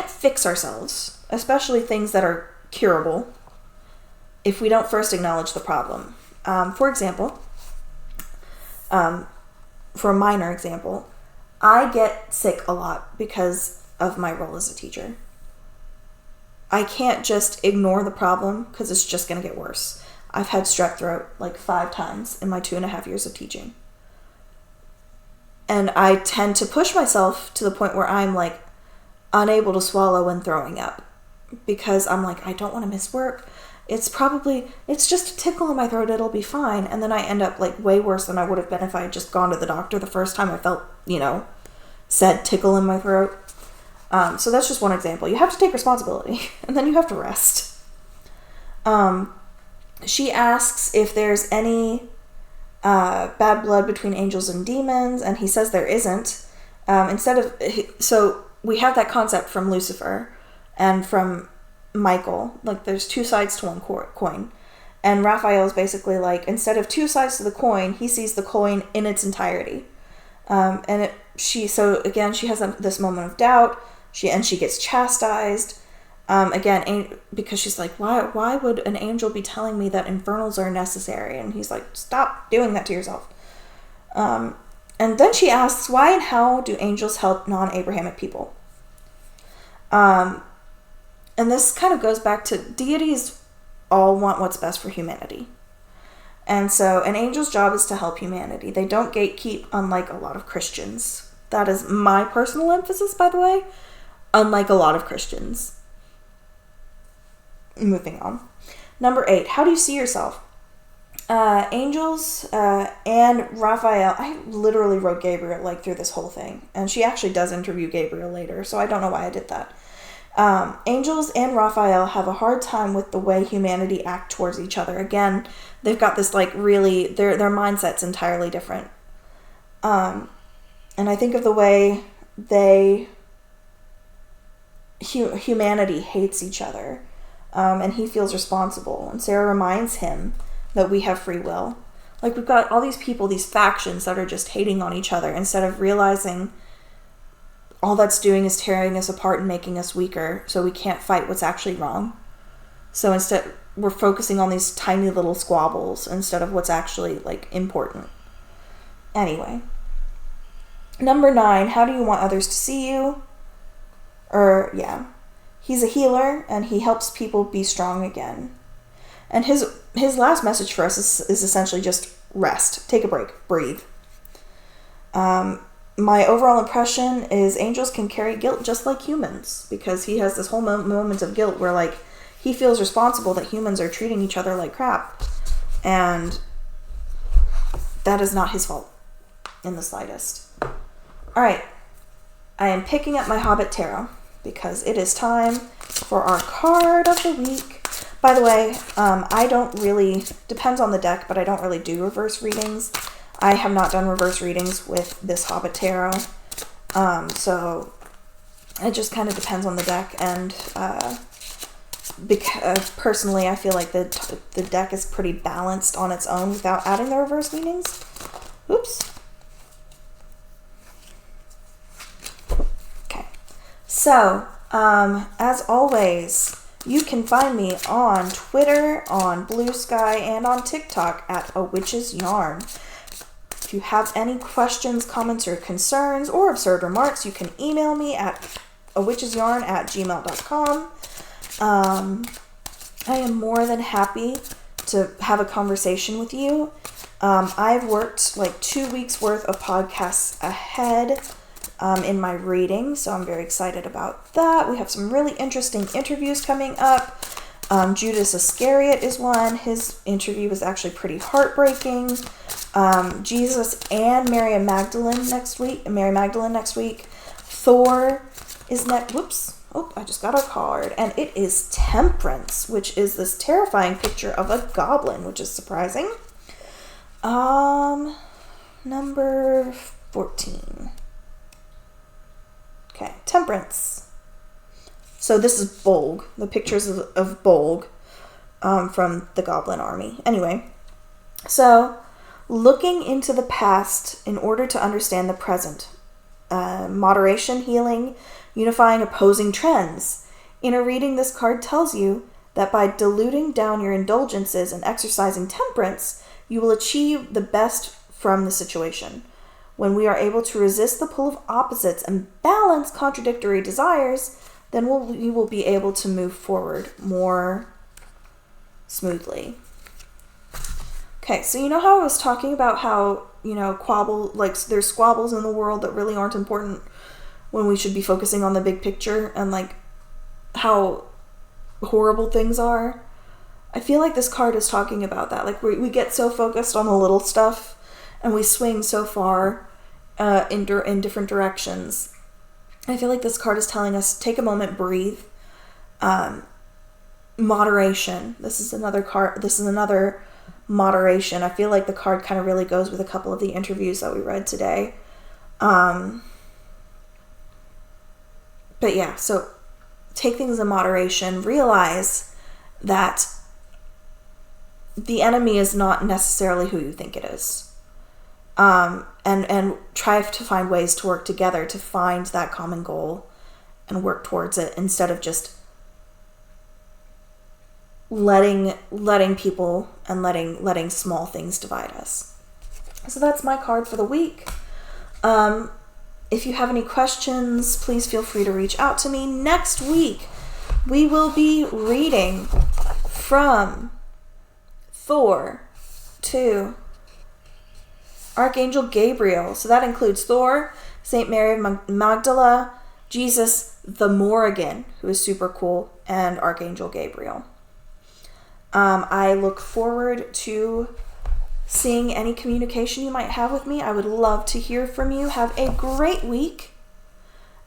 fix ourselves, especially things that are curable, if we don't first acknowledge the problem. For example, for a minor example, I get sick a lot because of my role as a teacher. I can't just ignore the problem because it's just going to get worse. I've had strep throat 5 times in my 2.5 years of teaching. And I tend to push myself to the point where I'm unable to swallow and throwing up because I'm I don't want to miss work. It's just a tickle in my throat. It'll be fine. And then I end up way worse than I would have been if I had just gone to the doctor the first time I felt, said tickle in my throat. So that's just one example. You have to take responsibility and then you have to rest. She asks if there's any bad blood between angels and demons, and he says there isn't. So we have that concept from Lucifer and from Michael. There's 2 sides to one coin. And Raphael is basically instead of 2 sides to the coin, he sees the coin in its entirety. She has this moment of doubt. She gets chastised. Because she's why would an angel be telling me that infernals are necessary? And he's stop doing that to yourself. And then she asks, why and how do angels help non-Abrahamic people? And this kind of goes back to deities all want what's best for humanity. And so an angel's job is to help humanity. They don't gatekeep, unlike a lot of Christians. That is my personal emphasis, by the way. Unlike a lot of Christians. Moving on. Number 8. How do you see yourself? Angels and Raphael. I literally wrote Gabriel through this whole thing. And she actually does interview Gabriel later, so I don't know why I did that. Angels and Raphael have a hard time with the way humanity act towards each other. Again, they've got this really, their mindset's entirely different. And I think of the way humanity hates each other. And he feels responsible. And Sarah reminds him that we have free will. We've got all these people, these factions that are just hating on each other instead of realizing all that's doing is tearing us apart and making us weaker so we can't fight what's actually wrong. So instead, we're focusing on these tiny little squabbles instead of what's actually important. Anyway. Number 9, how do you want others to see you? He's a healer, and he helps people be strong again. And his last message for us is essentially just rest. Take a break. Breathe. My overall impression is angels can carry guilt just like humans, because he has this whole moment of guilt where he feels responsible that humans are treating each other like crap. And that is not his fault in the slightest. All right. I am picking up my Hobbit Tarot, because it is time for our card of the week. By the way, I don't really, depends on the deck, but I don't really do reverse readings. I have not done reverse readings with this Hobbit Tarot. So it just kind of depends on the deck, and because personally I feel like the deck is pretty balanced on its own without adding the reverse meanings. Oops. Okay. So, as always, you can find me on Twitter, on Blue Sky, and on TikTok at A Witch's Yarn. If you have any questions, comments, or concerns, or absurd remarks, you can email me at awitchesyarn@gmail.com. I am more than happy to have a conversation with you. I've worked like 2 weeks worth of podcasts ahead in my reading, so I'm very excited about that. We have some really interesting interviews coming up. Judas Iscariot is one. His interview was actually pretty heartbreaking. Jesus and Mary Magdalene next week. Thor is next. Whoops. Oh, I just got a card. And it is Temperance, which is this terrifying picture of a goblin, which is surprising. Number 14. Okay, Temperance. So this is Bolg. The pictures of Bolg from the Goblin Army. Anyway, so looking into the past in order to understand the present. Moderation, healing, unifying opposing trends. In a reading, this card tells you that by diluting down your indulgences and exercising temperance, you will achieve the best from the situation. When we are able to resist the pull of opposites and balance contradictory desires, then we will be able to move forward more smoothly. Okay, so you know how I was talking about how, there's squabbles in the world that really aren't important when we should be focusing on the big picture and how horrible things are? I feel like this card is talking about that. Like we get so focused on the little stuff and we swing so far in different directions. I feel like this card is telling us, take a moment, breathe. Moderation. This is another card. This is another moderation. I feel like the card kind of really goes with a couple of the interviews that we read today. But yeah, so take things in moderation. Realize that the enemy is not necessarily who you think it is. And try to find ways to work together to find that common goal and work towards it instead of just letting people and letting small things divide us. So that's my card for the week. If you have any questions, please feel free to reach out to me. Next week, we will be reading from Thor to Archangel Gabriel. So that includes Thor, St. Mary of Magdala, Jesus the Morrigan, who is super cool, and Archangel Gabriel. I look forward to seeing any communication you might have with me. I would love to hear from you. Have a great week.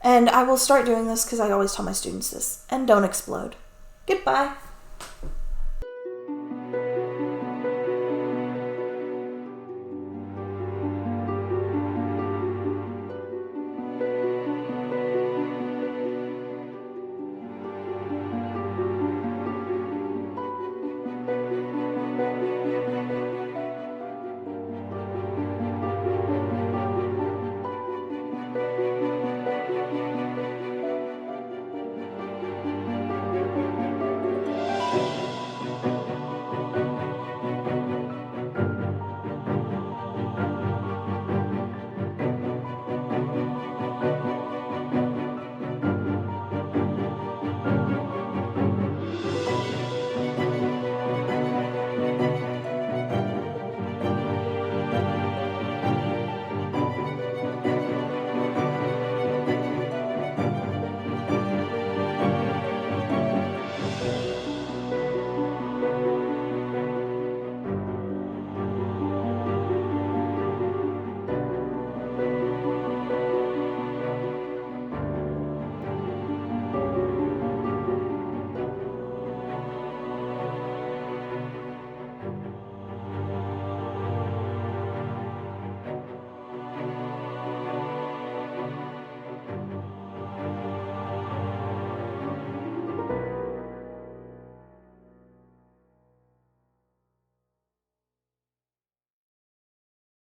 And I will start doing this because I always tell my students this. And don't explode. Goodbye.